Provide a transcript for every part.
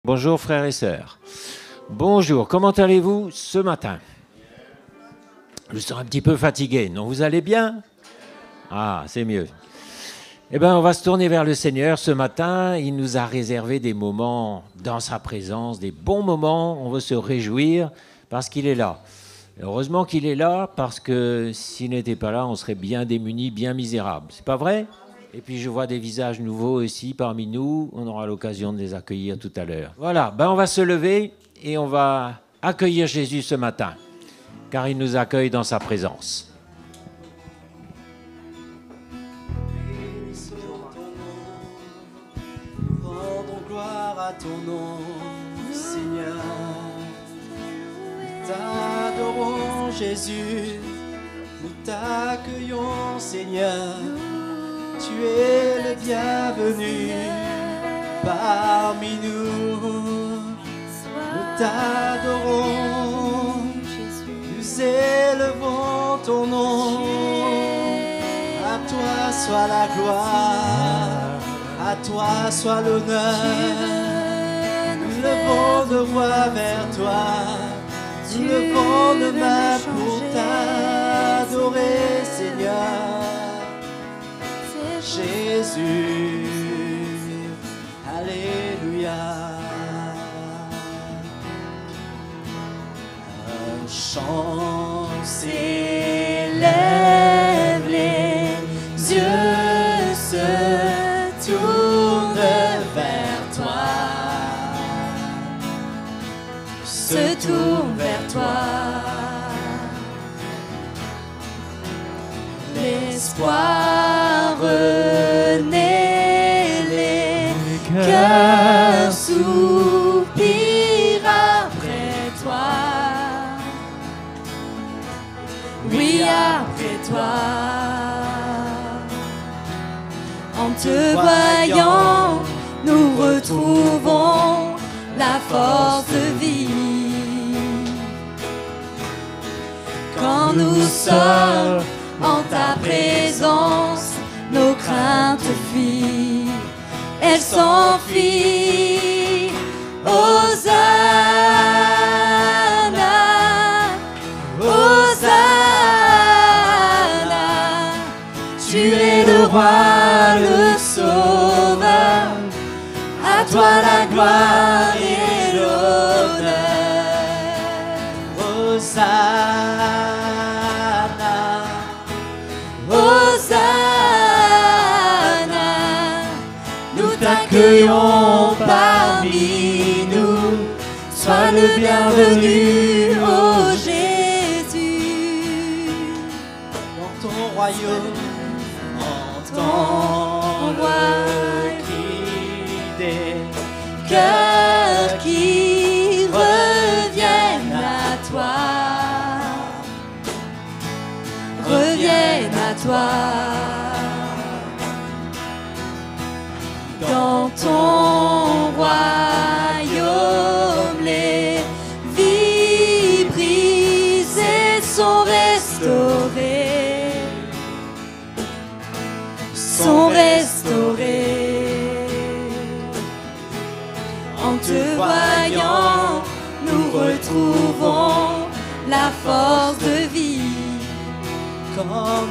Bonjour frères et sœurs. Bonjour, comment allez-vous ce matin? Je suis un petit peu fatigué, non? Vous allez bien? Ah, c'est mieux. Eh bien, on va se tourner vers le Seigneur ce matin. Il nous a réservé des moments dans sa présence, des bons moments. On veut se réjouir parce qu'il est là. Et heureusement qu'il est là parce que s'il n'était pas là, on serait bien démunis, bien misérables. C'est pas vrai? Et puis je vois des visages nouveaux aussi parmi nous. On aura l'occasion de les accueillir tout à l'heure. Voilà, ben on va se lever et on va accueillir Jésus ce matin, car il nous accueille dans sa présence. Rendons gloire à ton nom, Seigneur. Nous t'adorons, Jésus. Nous t'accueillons, Seigneur. Tu es le bienvenu parmi nous. Nous t'adorons, nous élevons ton nom. À toi soit la gloire, à toi soit l'honneur. Nous levons nos voix vers toi, nous levons nos mains pour t'adorer, Seigneur. Jésus, alléluia. Un chant s'élève, les yeux se tournent vers toi, se tournent vers toi. L'espoir renaît, les cœurs soupirent après toi. Oui, après toi. En te voyant, nous retrouvons la force de vie. Quand nous sommes en ta présence, nos craintes fuient, elles s'enfuient. Hosanna, Hosanna, tu es le roi, le sauveur, à toi la gloire et l'honneur. Hosanna, Hosanna, nous t'accueillons parmi nous. Sois le bienvenu, ô Jésus. Dans ton royaume, entends le cri des cœurs qui reviennent à toi. Reviennent à toi. Dans ton royaume, les vies brisées sont restaurées, sont restaurées. En te voyant, nous retrouvons la force de vie. Quand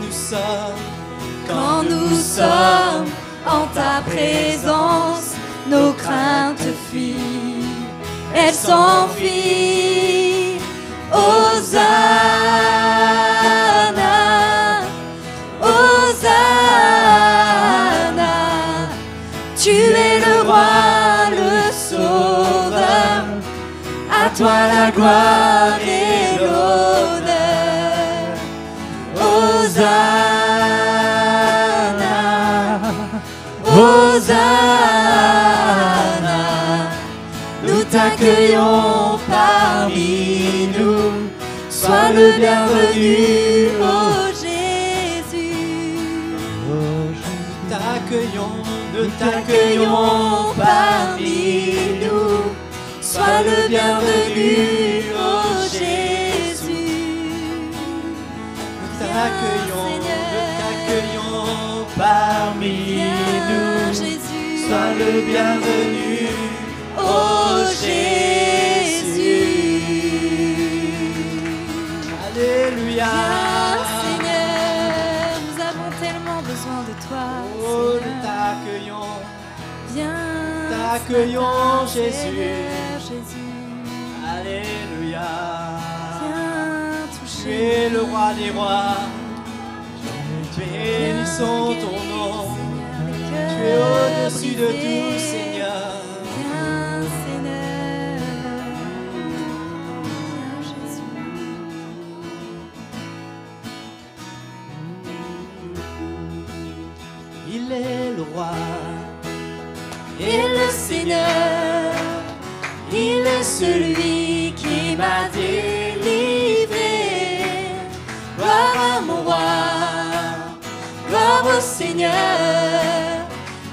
nous sommes en ta présence, nos craintes fuient, elles s'enfuient. Hosanna, Hosanna, tu es le roi, le sauveur, à toi la gloire et l'honneur. Hosanna, Hosanna, nous t'accueillons parmi nous. Sois le bienvenu, ô Jésus. Nous t'accueillons parmi nous. Sois le bienvenu, ô Jésus. Nous t'accueillons parmi nous. Sois le bienvenu, ô Alléluia. Viens, Seigneur, nous avons tellement besoin de toi. Oh, nous Seigneur. t'accueillons. Viens, T'accueillons, Seigneur, Jésus. Jésus. Alléluia. Viens Tu toucher. es le roi des rois. Bénissons ton nom. Tu es au-dessus de tout, Seigneur. Viens, Seigneur. Viens, Jésus. Il est le roi. Et le Seigneur, il est celui qui m'a délivré. Gloire à mon roi, gloire au Seigneur,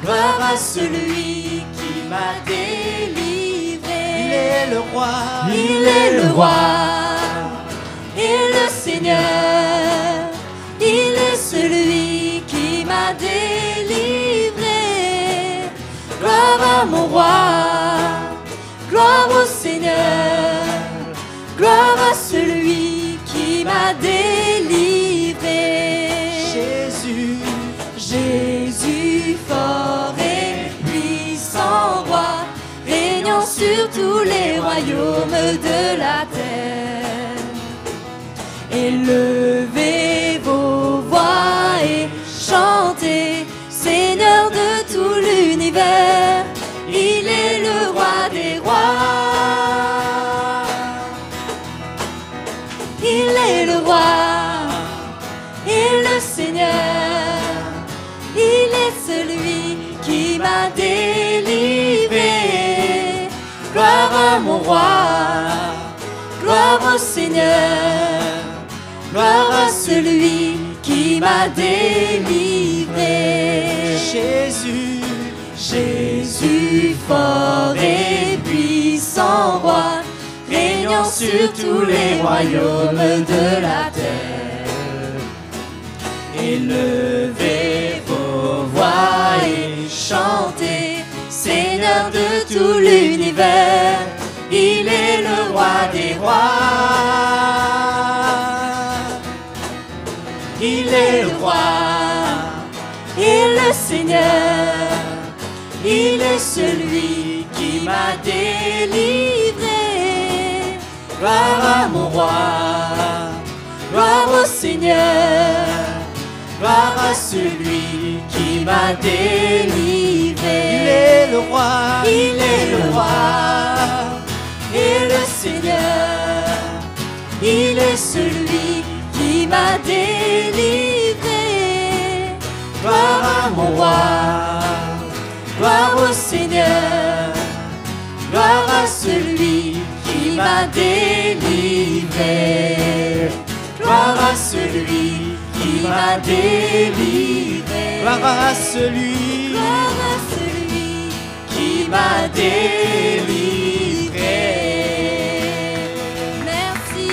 gloire à celui qui m'a délivré. Il est le roi. Il est le roi et le Seigneur, il est celui qui m'a délivré. Gloire à mon roi, gloire au Seigneur, gloire à celui qui m'a délivré. Jésus. Jésus fort et puissant roi, régnant sur tous les royaumes de la terre. Élevez vos voix et chantez, Seigneur de tout l'univers, il est le roi des rois. Il est le roi et le Seigneur, il est celui qui m'a délivré. Gloire à mon roi, gloire au Seigneur, gloire à celui qui m'a délivré. Jésus. Jésus fort et puissant roi, régnant sur tous les royaumes de la terre. Élevez vos voix et chantez, Seigneur de tout l'univers, il est le roi des rois. Il est le roi et le Seigneur, il est celui qui m'a délivré. Gloire à mon roi, gloire au Seigneur, gloire à celui qui m'a délivré. Il est le roi. Il est le roi et le Seigneur, il est celui qui m'a délivré. Gloire à mon roi, gloire au Seigneur, gloire à celui qui m'a délivré. Gloire à celui qui m'a délivré. Gloire à celui. Gloire à celui qui m'a délivré. Merci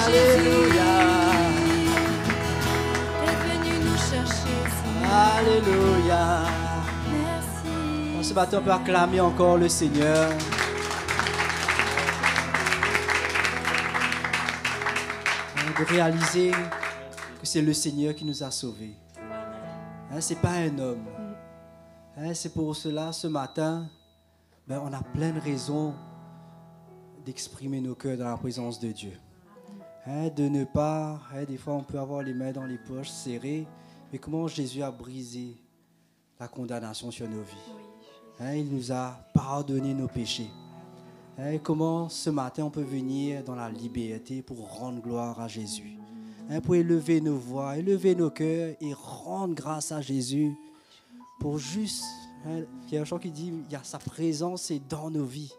Alléluia. Jésus d'être venu nous chercher, Seigneur. Alléluia. Merci. Ce matin, on peut acclamer encore le Seigneur. De réaliser que c'est le Seigneur qui nous a sauvés. Ce n'est pas un homme. C'est pour cela, ce matin, on a plein de raisons d'exprimer nos cœurs dans la présence de Dieu. De ne pas, des fois on peut avoir les mains dans les poches serrées, mais comment Jésus a brisé la condamnation sur nos vies. Il nous a pardonné nos péchés. Comment ce matin on peut venir dans la liberté pour rendre gloire à Jésus. Pour élever nos voix, élever nos cœurs et rendre grâce à Jésus. Pour juste, il y a un chant qui dit, il y a sa présence et dans nos vies.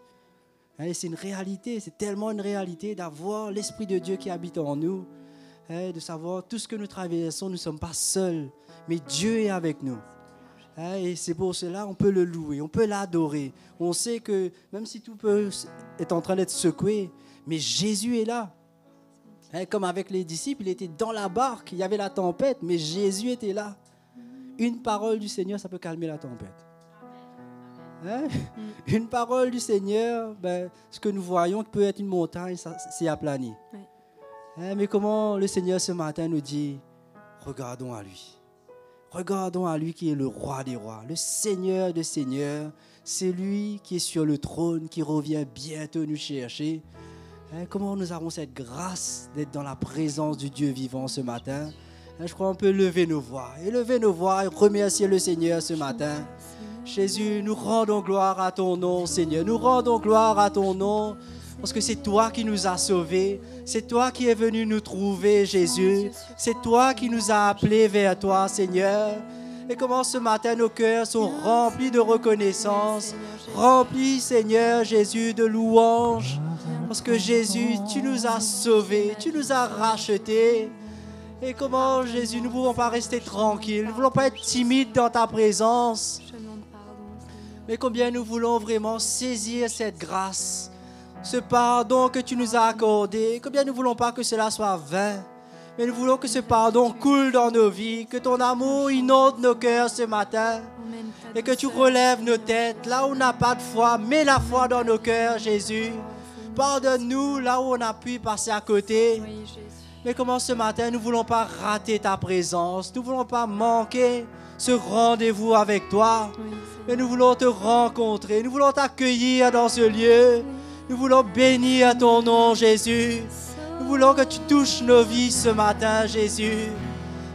C'est une réalité, c'est tellement une réalité d'avoir l'Esprit de Dieu qui habite en nous. De savoir tout ce que nous traversons, nous ne sommes pas seuls, mais Dieu est avec nous. Et c'est pour cela on peut le louer, on peut l'adorer. On sait que même si tout est en train d'être secoué, mais Jésus est là. Comme avec les disciples, il était dans la barque, il y avait la tempête, mais Jésus était là. Une parole du Seigneur, ça peut calmer la tempête. Une parole du Seigneur, ce que nous voyons qui peut être une montagne, ça, c'est aplani. Mais comment le Seigneur ce matin nous dit, regardons à lui. Regardons à lui qui est le roi des rois, le Seigneur des seigneurs. C'est lui qui est sur le trône, qui revient bientôt nous chercher. Comment nous avons cette grâce d'être dans la présence du Dieu vivant ce matin. Je crois qu'on peut lever nos voix et remercier le Seigneur ce matin. Jésus, nous rendons gloire à ton nom, Seigneur. Nous rendons gloire à ton nom parce que c'est toi qui nous as sauvés. C'est toi qui es venu nous trouver, Jésus. C'est toi qui nous as appelés vers toi, Seigneur. Et comment ce matin nos cœurs sont remplis de reconnaissance, remplis, Seigneur Jésus, de louanges. Parce que Jésus, tu nous as sauvés, tu nous as rachetés. Et comment, Jésus, nous ne pouvons pas rester tranquilles, nous ne voulons pas être timides dans ta présence. Mais combien nous voulons vraiment saisir cette grâce, ce pardon que tu nous as accordé. Combien nous ne voulons pas que cela soit vain. Mais nous voulons que ce pardon coule dans nos vies, que ton amour inonde nos cœurs ce matin. Et que tu relèves nos têtes là où on n'a pas de foi, mets la foi dans nos cœurs, Jésus. Pardonne-nous là où on a pu passer à côté. Mais comment ce matin, nous ne voulons pas rater ta présence. Nous ne voulons pas manquer ce rendez-vous avec toi. Mais nous voulons te rencontrer. Nous voulons t'accueillir dans ce lieu. Nous voulons bénir ton nom, Jésus. Nous voulons que tu touches nos vies ce matin, Jésus.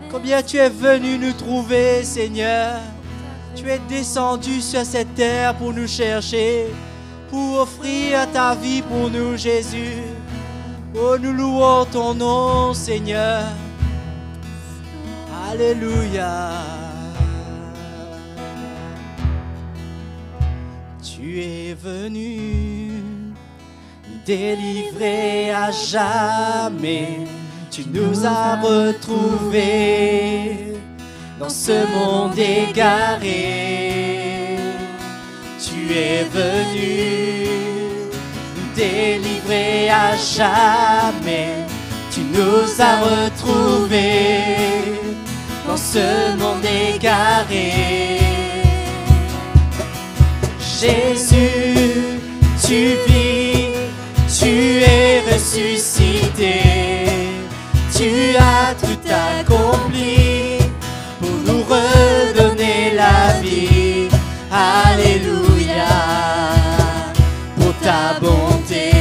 Combien tu es venu nous trouver, Seigneur. Tu es descendu sur cette terre pour nous chercher, pour offrir ta vie pour nous, Jésus. Oh, nous louons ton nom, Seigneur. Alléluia. Tu es venu délivrer à jamais. Tu nous as retrouvés dans ce monde égaré. Tu es venu nous délivrer à jamais. Tu nous as retrouvés dans ce monde égaré. Jésus, tu vis, tu es ressuscité. Tu as tout accompli pour nous redonner la vie. Alléluia, pour ta bonté.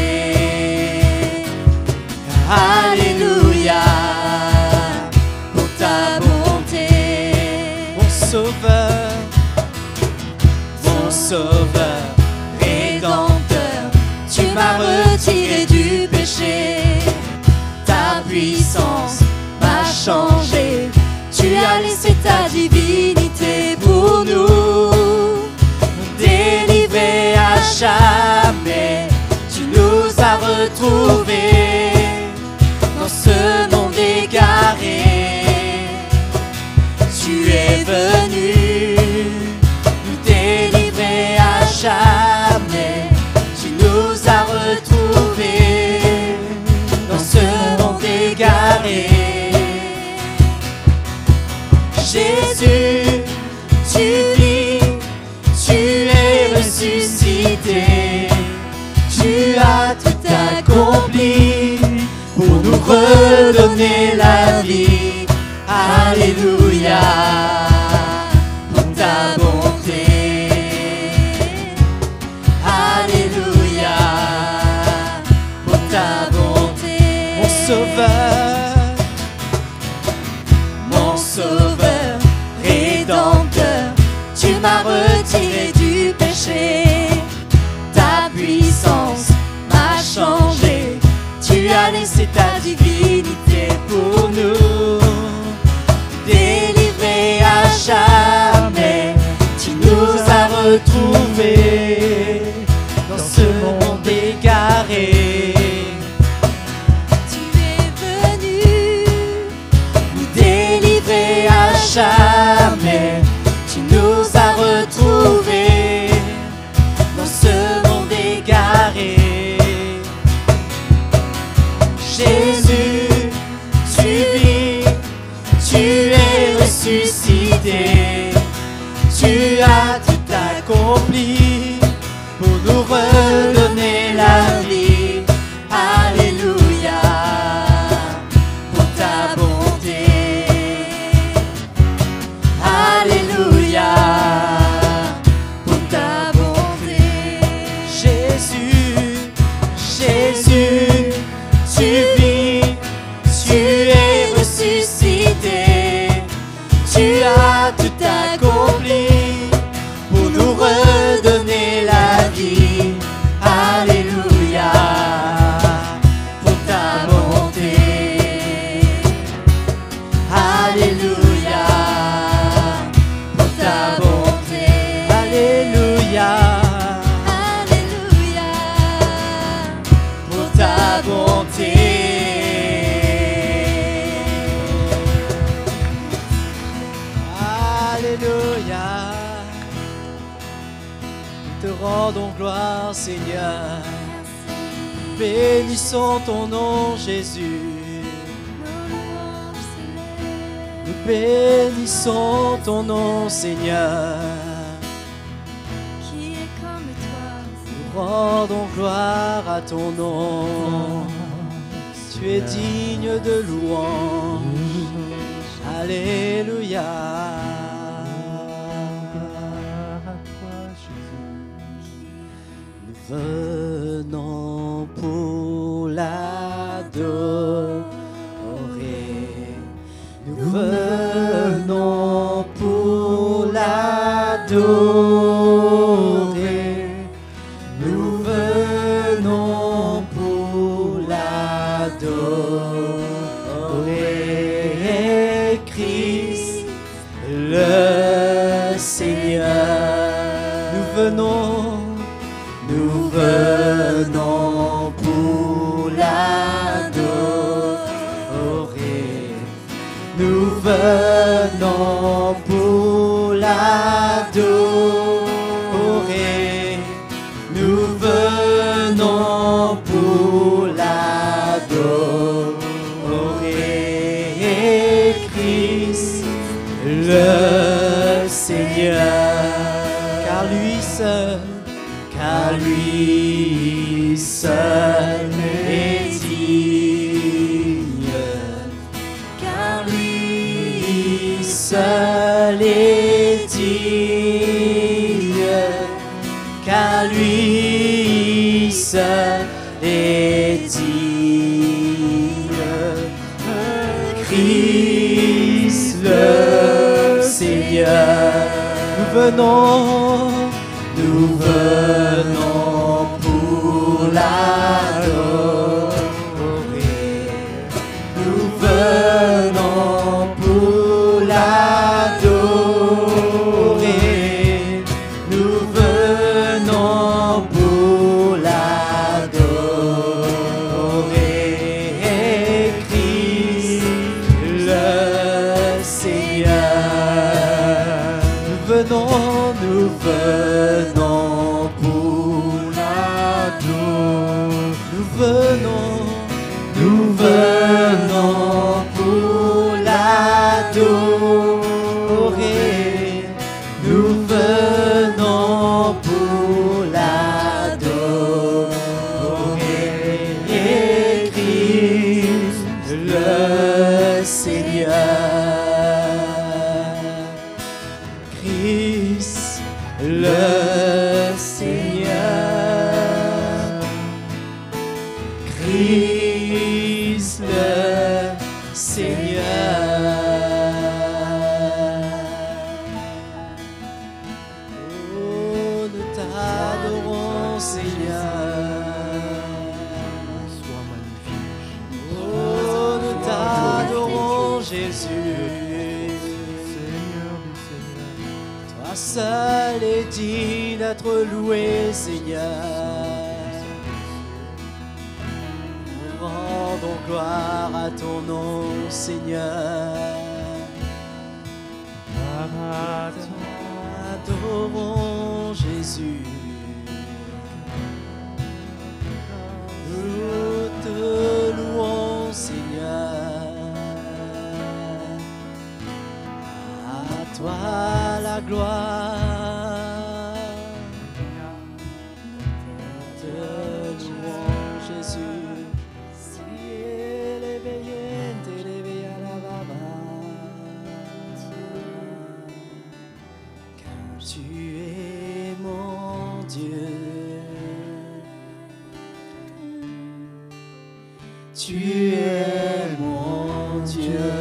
Alléluia, pour ta bonté. Mon sauveur, rédempteur, tu m'as retiré du péché. Ta puissance m'a changé. Tu as laissé ta divinité pour nous délivrer à jamais. Tu nous as retrouvés dans ce monde égaré. Tu es venu nous délivrer à jamais. Tu nous as retrouvés dans ce monde égaré. Jésus, tu vis, tu es ressuscité. Tu as tout accompli pour nous redonner la vie. Alléluia, pour ta bonté. Alléluia, pour ta bonté. Mon sauveur, rédempteur, tu m'as retiré du péché. Ta puissance m'a changé. Tu as laissé ta divinité pour rendons gloire, Seigneur. Bénissons ton nom, Jésus. Nous bénissons ton nom, Seigneur. Qui est comme toi? Nous rendons gloire à ton nom. Tu es digne de louange. Alléluia. Nous venons pour l'adorer. Nous venons pour l'adorer. Nous venons pour l'adorer. Christ, le Seigneur. Nous venons pour l'adorer. Nous venons pour l'adorer. Nous venons pour l'adorer. Christ, le Seigneur, car lui seul est digne, car lui seul est digne, car lui seul est digne. Christ le Seigneur, nous venons pour l'adorer. Nous venons pour l'adorer. Nous venons pour l'adorer. Christ le Seigneur. Nous venons pour l'adorer. Nous venons pour l'adorer. Nous venons pour l'adorer. Christ le Seigneur. Christ le Seigneur. Christ le Seigneur. Oh, nous t'adorons, Seigneur. Sois magnifique. Oh, nous t'adorons, Jésus. Seigneur du Seigneur. Toi seul est digne d'être loué, Seigneur. Nous rendons gloire à ton nom, Seigneur. Adorons Jésus. Nous te louons, Seigneur. À toi la gloire. Nous te louons, Jésus. Si elle est veillante, elle est veillée à la baba. Car tu es mon Dieu. Tu es mon Dieu.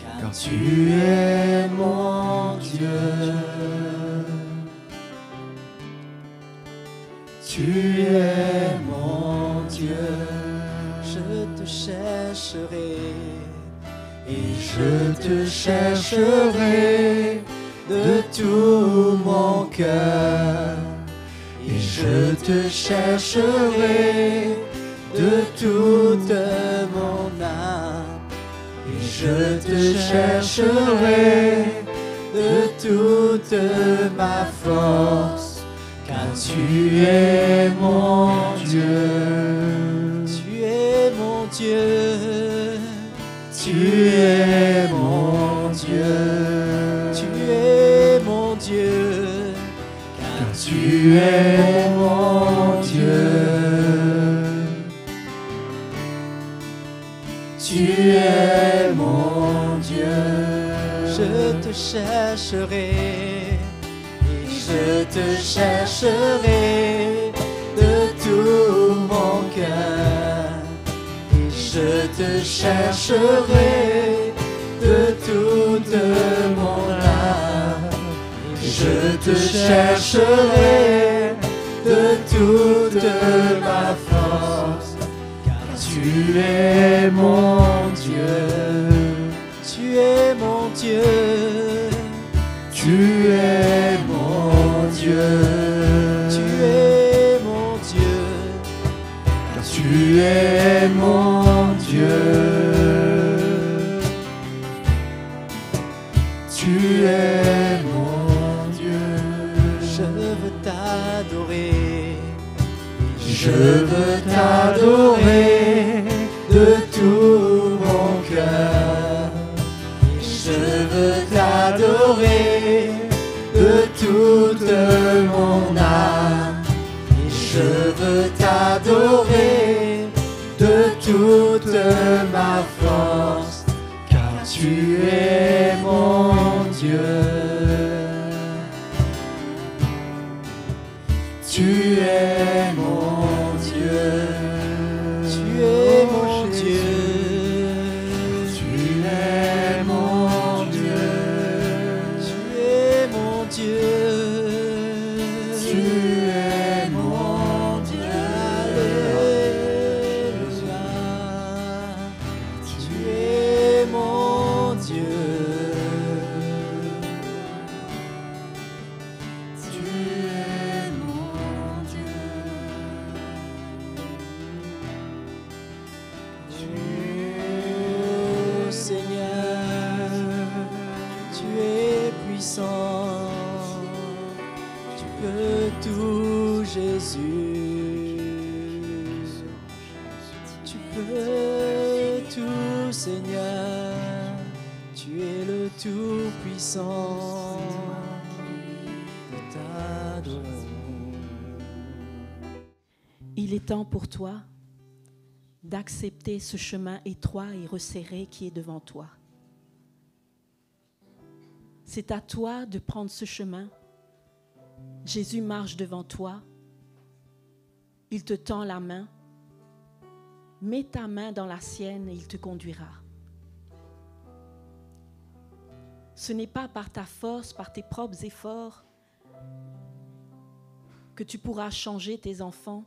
Car tu es mon Dieu. Tu es mon Dieu. Je te chercherai et je te chercherai de tout mon cœur. Et je te chercherai de toute mon âme. Et je te chercherai de toute ma force, car tu es mon Dieu. Tu es mon Dieu. Tu es mon Dieu. Tu es mon Dieu. Car tu es mon Dieu. Tu es mon Dieu. Je te chercherai, et je te chercherai de tout mon cœur. Et je te chercherai de toute mon âme. Et je te chercherai de toute ma force. Tu es mon Dieu, tu es mon Dieu, tu es mon Dieu, tu es mon Dieu, car tu es mon Dieu, tu es mon Dieu. Je veux t'adorer, je veux t'adorer de tout mon cœur. Je veux t'adorer de toute mon âme. Et je veux t'adorer de toute ma force, car tu es mon Dieu. Tu es mon Dieu. Tu es mon Dieu. Tu es mon Dieu. Tu es mon Dieu. Tu es mon Dieu. Alléluia. Tu es mon Dieu. Tu es mon Dieu. Oh Seigneur, tu es puissant, tu peux tout Jésus, tu peux tout Seigneur, tu es le tout-puissant, nous t'adorons. Il est temps pour toi d'accepter ce chemin étroit et resserré qui est devant toi. C'est à toi de prendre ce chemin. Jésus marche devant toi. Il te tend la main. Mets ta main dans la sienne et il te conduira. Ce n'est pas par ta force, par tes propres efforts que tu pourras changer tes enfants,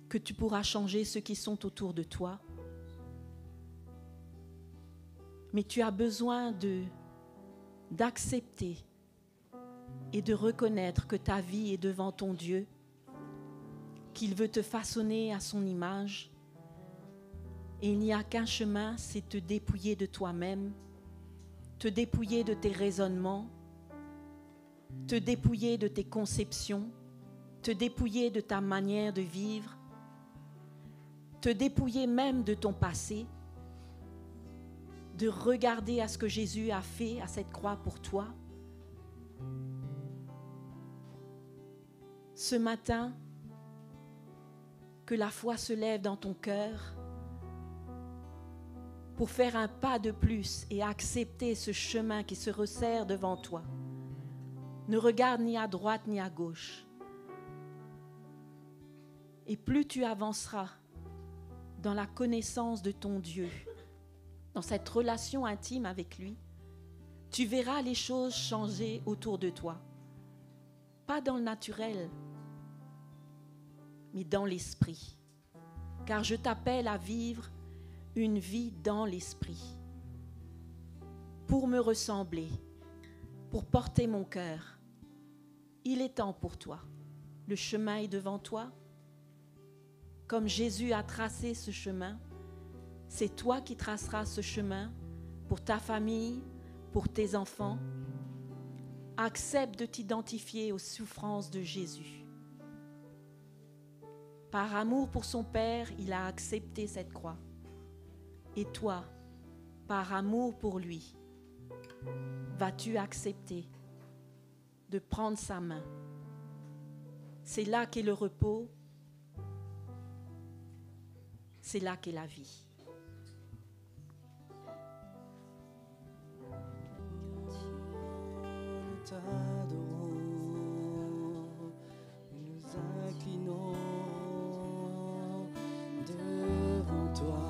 que tu pourras changer ceux qui sont autour de toi. Mais tu as besoin d'accepter et de reconnaître que ta vie est devant ton Dieu, qu'il veut te façonner à son image. Et il n'y a qu'un chemin, c'est te dépouiller de toi-même, te dépouiller de tes raisonnements, te dépouiller de tes conceptions, te dépouiller de ta manière de vivre, te dépouiller même de ton passé, de regarder à ce que Jésus a fait à cette croix pour toi. Ce matin, que la foi se lève dans ton cœur pour faire un pas de plus et accepter ce chemin qui se resserre devant toi. Ne regarde ni à droite ni à gauche. Et plus tu avanceras dans la connaissance de ton Dieu, dans cette relation intime avec lui, tu verras les choses changer autour de toi. Pas dans le naturel, mais dans l'esprit. Car je t'appelle à vivre une vie dans l'esprit. Pour me ressembler, pour porter mon cœur. Il est temps pour toi. Le chemin est devant toi. Comme Jésus a tracé ce chemin, c'est toi qui traceras ce chemin pour ta famille, pour tes enfants, accepte de t'identifier aux souffrances de Jésus. Par amour pour son Père, il a accepté cette croix. Et toi, par amour pour lui, vas-tu accepter de prendre sa main? C'est là qu'est le repos, c'est là qu'est la vie. Nous inclinons devant toi.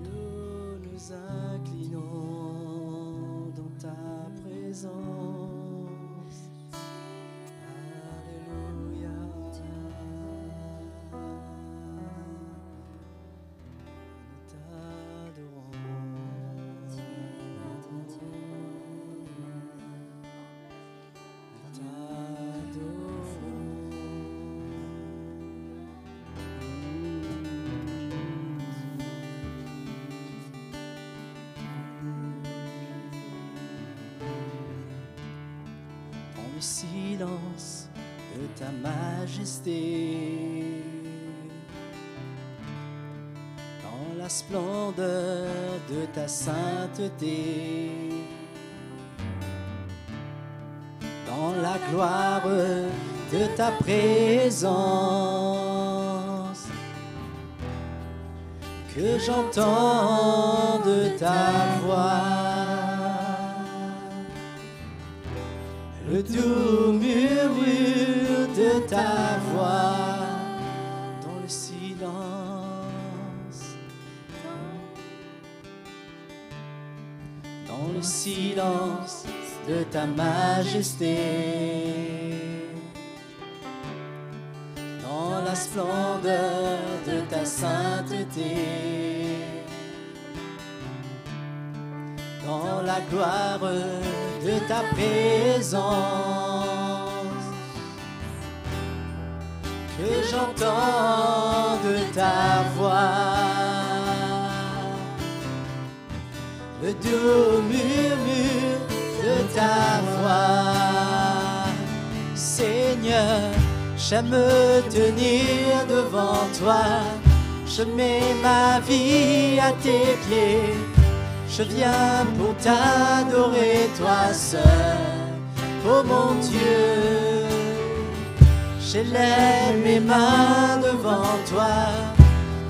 Nous nous inclinons dans ta présence. Alléluia. Nous t'adorons. Dans le silence de ta majesté, dans la splendeur de ta sainteté, dans la gloire de ta présence, que j'entende ta voix, le doux murmure de ta voix, dans le silence, dans le silence de ta majesté, dans la splendeur de ta sainteté, dans la gloire de ta présence, que j'entende ta voix, le doux murmure de ta voix. Seigneur, j'aime me tenir devant toi, je mets ma vie à tes pieds. Je viens pour t'adorer, toi seul, oh mon Dieu. J'élève mes mains devant toi,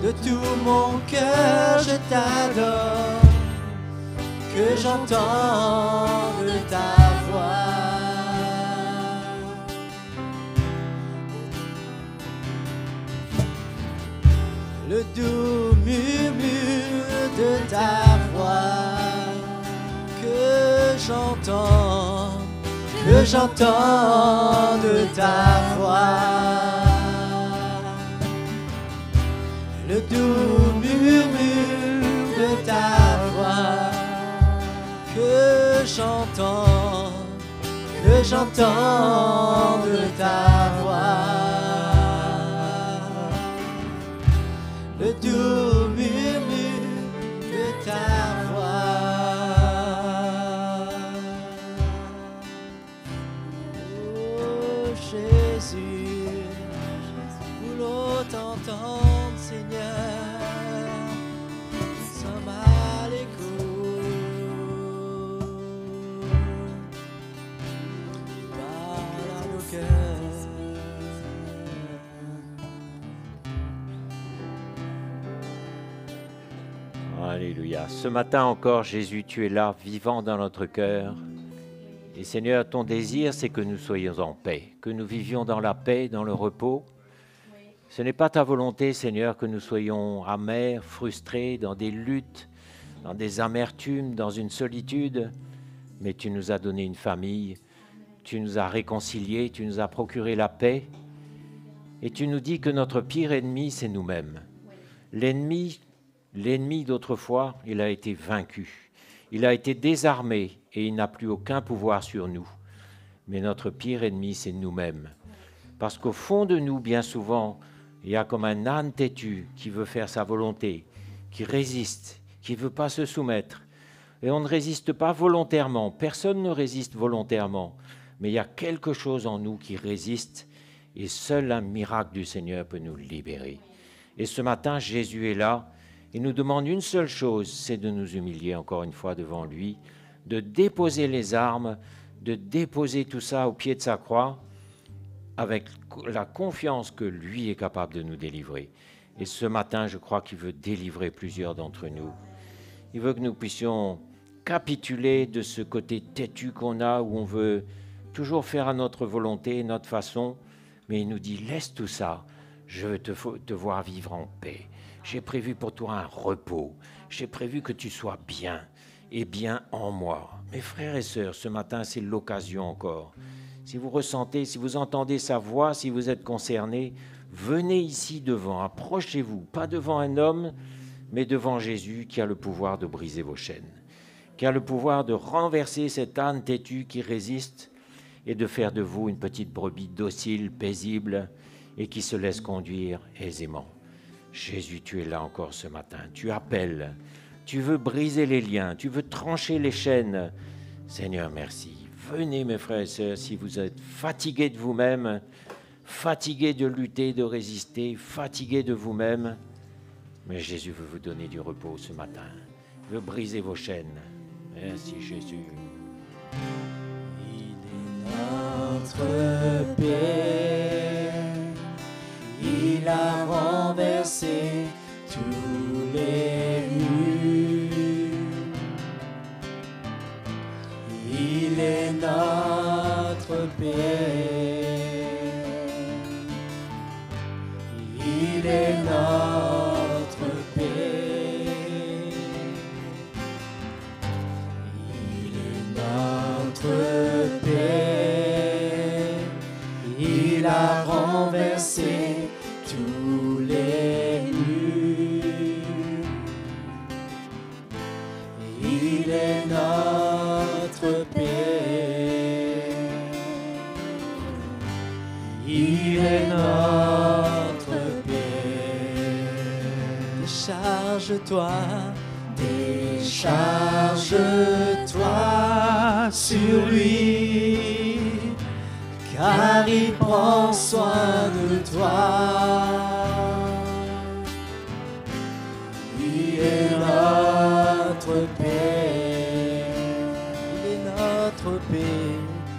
de tout mon cœur je t'adore, que j'entende ta voix. Le doux murmure de ta voix, que j'entende ta voix. Le doux murmure de ta voix, que j'entende ta voix. Le doux murmure de ta voix. Oh Jésus, voulons t'entendre, Seigneur, nous sommes à l'écoute. Parle à nos cœurs. Alléluia. Ce matin encore, Jésus, tu es là, vivant dans notre cœur. Et Seigneur, ton désir, c'est que nous soyons en paix, que nous vivions dans la paix, dans le repos. Ce n'est pas ta volonté, Seigneur, que nous soyons amers, frustrés, dans des luttes, dans des amertumes, dans une solitude. Mais tu nous as donné une famille, tu nous as réconciliés, tu nous as procuré la paix. Et tu nous dis que notre pire ennemi, c'est nous-mêmes. L'ennemi d'autrefois, il a été vaincu. Il a été désarmé et il n'a plus aucun pouvoir sur nous. Mais notre pire ennemi, c'est nous-mêmes. Parce qu'au fond de nous, bien souvent, il y a comme un âne têtu qui veut faire sa volonté, qui résiste, qui ne veut pas se soumettre. Et on ne résiste pas volontairement, personne ne résiste volontairement, mais il y a quelque chose en nous qui résiste, et seul un miracle du Seigneur peut nous libérer. Et ce matin, Jésus est là, et nous demande une seule chose, c'est de nous humilier encore une fois devant lui, de déposer les armes, de déposer tout ça au pied de sa croix, avec la confiance que lui est capable de nous délivrer. Et ce matin, je crois qu'il veut délivrer plusieurs d'entre nous. Il veut que nous puissions capituler de ce côté têtu qu'on a, où on veut toujours faire à notre volonté, notre façon, mais il nous dit, laisse tout ça, je veux te voir vivre en paix. J'ai prévu pour toi un repos, j'ai prévu que tu sois bien, et bien en moi. Mes frères et sœurs, ce matin, c'est l'occasion encore. Si vous ressentez, si vous entendez sa voix, si vous êtes concernés, venez ici devant, approchez-vous, pas devant un homme, mais devant Jésus qui a le pouvoir de briser vos chaînes, qui a le pouvoir de renverser cet âne têtu qui résiste et de faire de vous une petite brebis docile, paisible et qui se laisse conduire aisément. Jésus, tu es là encore ce matin, tu appelles, tu veux briser les liens, tu veux trancher les chaînes. Seigneur, merci. Venez, mes frères et sœurs, si vous êtes fatigués de vous-même, fatigués de lutter, de résister, fatigués de vous-même, mais Jésus veut vous donner du repos ce matin. Il veut briser vos chaînes. Merci, Jésus. Il est notre paix. Il a renversé tous les murs. Il est notre paix. Il est notre paix. Il est notre paix. Il a renversé tous les murs. Il est notre paix. Il est notre paix. Décharge-toi, décharge-toi sur lui, car il prend soin de toi. Il est notre paix. Il est notre paix.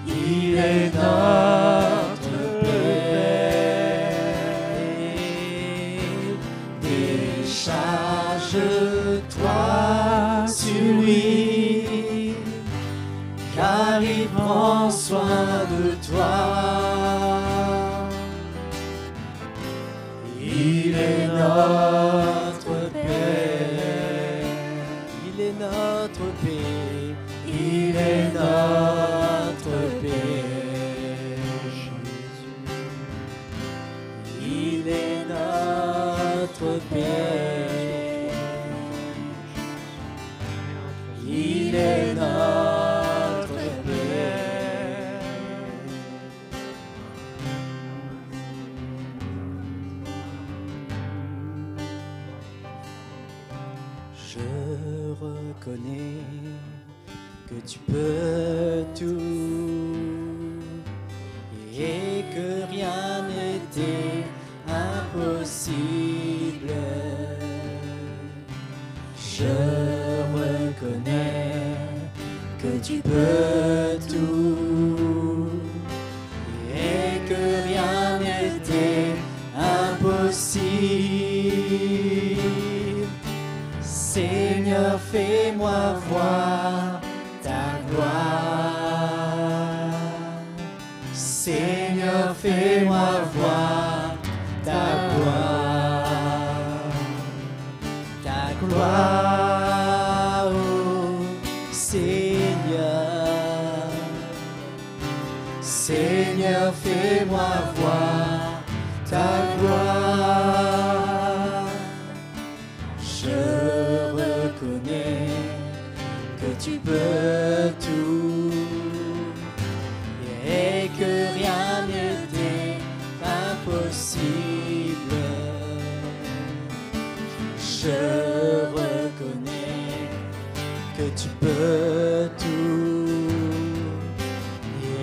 Il est notre paix. Décharge-toi sur lui, car il prend soin de toi. Il est notre paix. Il est notre paix. Il est notre paix. Il est notre paix. Il est notre paix. Je reconnais que tu peux tout et que rien n'était impossible. Je reconnais que tu peux tout et que rien n'était impossible. Seigneur, fais-moi voir ta gloire. Seigneur, fais-moi voir ta gloire. Ta gloire, oh Seigneur. Seigneur, fais-moi voir ta gloire. Je reconnais que tu peux tout et que rien n'était impossible. Je tu peux tout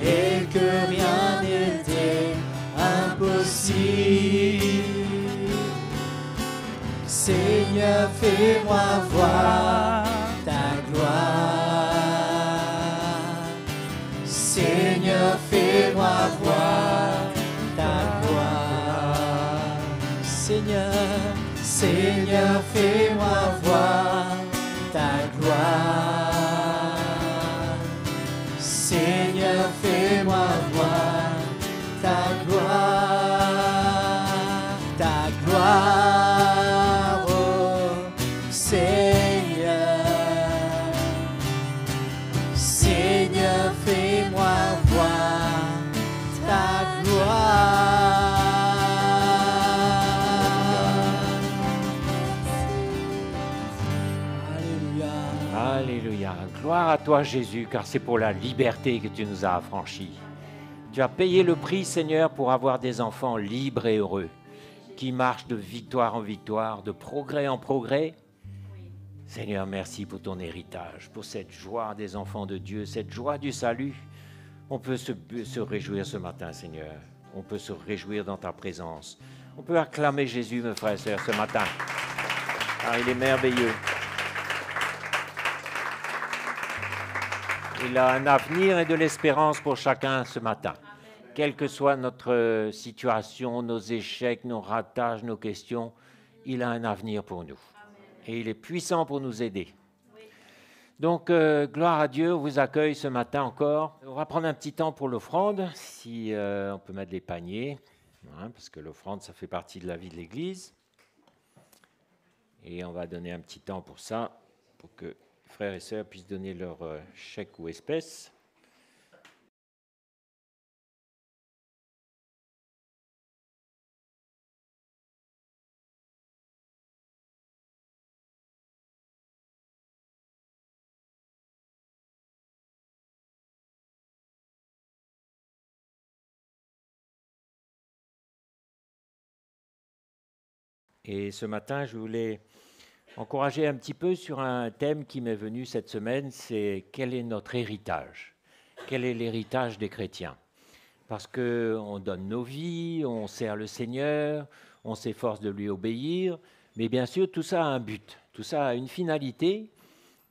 et que rien n'était impossible. Seigneur, fais-moi voir ta gloire. Seigneur, fais-moi voir ta gloire. Seigneur, Seigneur, fais-moi voir ta gloire. Seigneur, fais-moi voir ta gloire. Ta gloire, oh Seigneur. Seigneur, fais-moi voir ta gloire. Alléluia. Alléluia. Gloire à toi, Jésus, car c'est pour la liberté que tu nous as affranchis. Tu as payé le prix, Seigneur, pour avoir des enfants libres et heureux, qui marchent de victoire en victoire, de progrès en progrès. Seigneur, merci pour ton héritage, pour cette joie des enfants de Dieu, cette joie du salut. On peut se réjouir ce matin, Seigneur. On peut se réjouir dans ta présence. On peut acclamer Jésus, mes frères et sœurs, ce matin. Ah, il est merveilleux. Il a un avenir et de l'espérance pour chacun ce matin. Quelle que soit notre situation, nos échecs, nos ratages, nos questions, il a un avenir pour nous. Et il est puissant pour nous aider. Donc, gloire à Dieu, on vous accueille ce matin encore. On va prendre un petit temps pour l'offrande, si on peut mettre les paniers, hein, parce que l'offrande, ça fait partie de la vie de l'Église. Et on va donner un petit temps pour ça, pour que frères et sœurs puissent donner leur chèque ou espèce. Et ce matin, je voulais encourager un petit peu sur un thème qui m'est venu cette semaine, c'est quel est notre héritage? Quel est l'héritage des chrétiens? Parce qu'on donne nos vies, on sert le Seigneur, on s'efforce de lui obéir, mais bien sûr, tout ça a un but, tout ça a une finalité,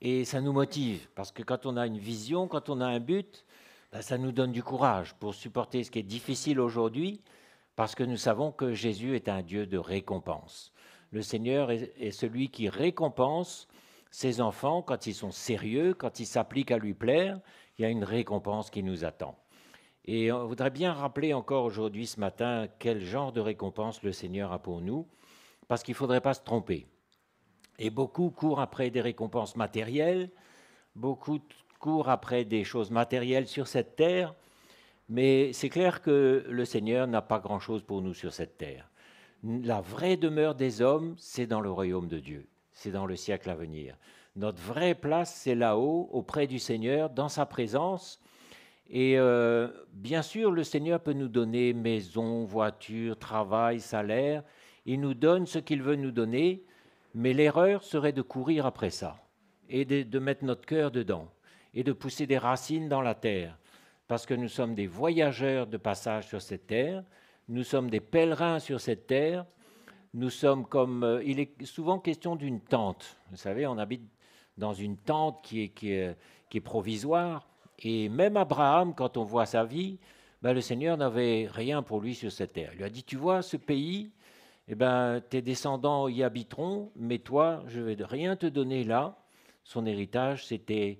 et ça nous motive, parce que quand on a une vision, quand on a un but, ben, ça nous donne du courage pour supporter ce qui est difficile aujourd'hui, parce que nous savons que Jésus est un Dieu de récompense. Le Seigneur est celui qui récompense ses enfants quand ils sont sérieux, quand ils s'appliquent à lui plaire. Il y a une récompense qui nous attend. Et on voudrait bien rappeler encore aujourd'hui, ce matin, quel genre de récompense le Seigneur a pour nous, parce qu'il ne faudrait pas se tromper. Et beaucoup courent après des récompenses matérielles, beaucoup courent après des choses matérielles sur cette terre, mais c'est clair que le Seigneur n'a pas grand-chose pour nous sur cette terre. La vraie demeure des hommes, c'est dans le royaume de Dieu, c'est dans le siècle à venir. Notre vraie place, c'est là-haut, auprès du Seigneur, dans sa présence. Et bien sûr, le Seigneur peut nous donner maison, voiture, travail, salaire. Il nous donne ce qu'il veut nous donner, mais l'erreur serait de courir après ça et de mettre notre cœur dedans et de pousser des racines dans la terre. Parce que nous sommes des voyageurs de passage sur cette terre, nous sommes des pèlerins sur cette terre, nous sommes comme... il est souvent question d'une tente. Vous savez, on habite dans une tente qui est provisoire. Et même Abraham, quand on voit sa vie, ben, le Seigneur n'avait rien pour lui sur cette terre. Il lui a dit, tu vois, ce pays, eh ben, tes descendants y habiteront, mais toi, je ne vais rien te donner là. Son héritage, c'était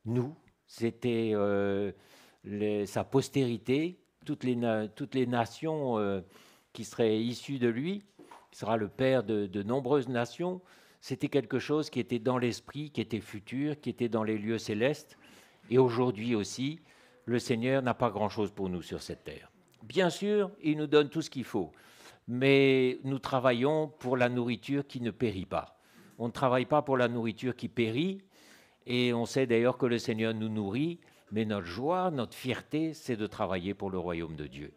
nous, c'était... sa postérité, toutes les nations qui seraient issues de lui, qui sera le père de nombreuses nations, c'était quelque chose qui était dans l'esprit, qui était futur, qui était dans les lieux célestes. Et aujourd'hui aussi, le Seigneur n'a pas grand-chose pour nous sur cette terre. Bien sûr, il nous donne tout ce qu'il faut, mais nous travaillons pour la nourriture qui ne périt pas. On ne travaille pas pour la nourriture qui périt, et on sait d'ailleurs que le Seigneur nous nourrit. Mais notre joie, notre fierté, c'est de travailler pour le royaume de Dieu,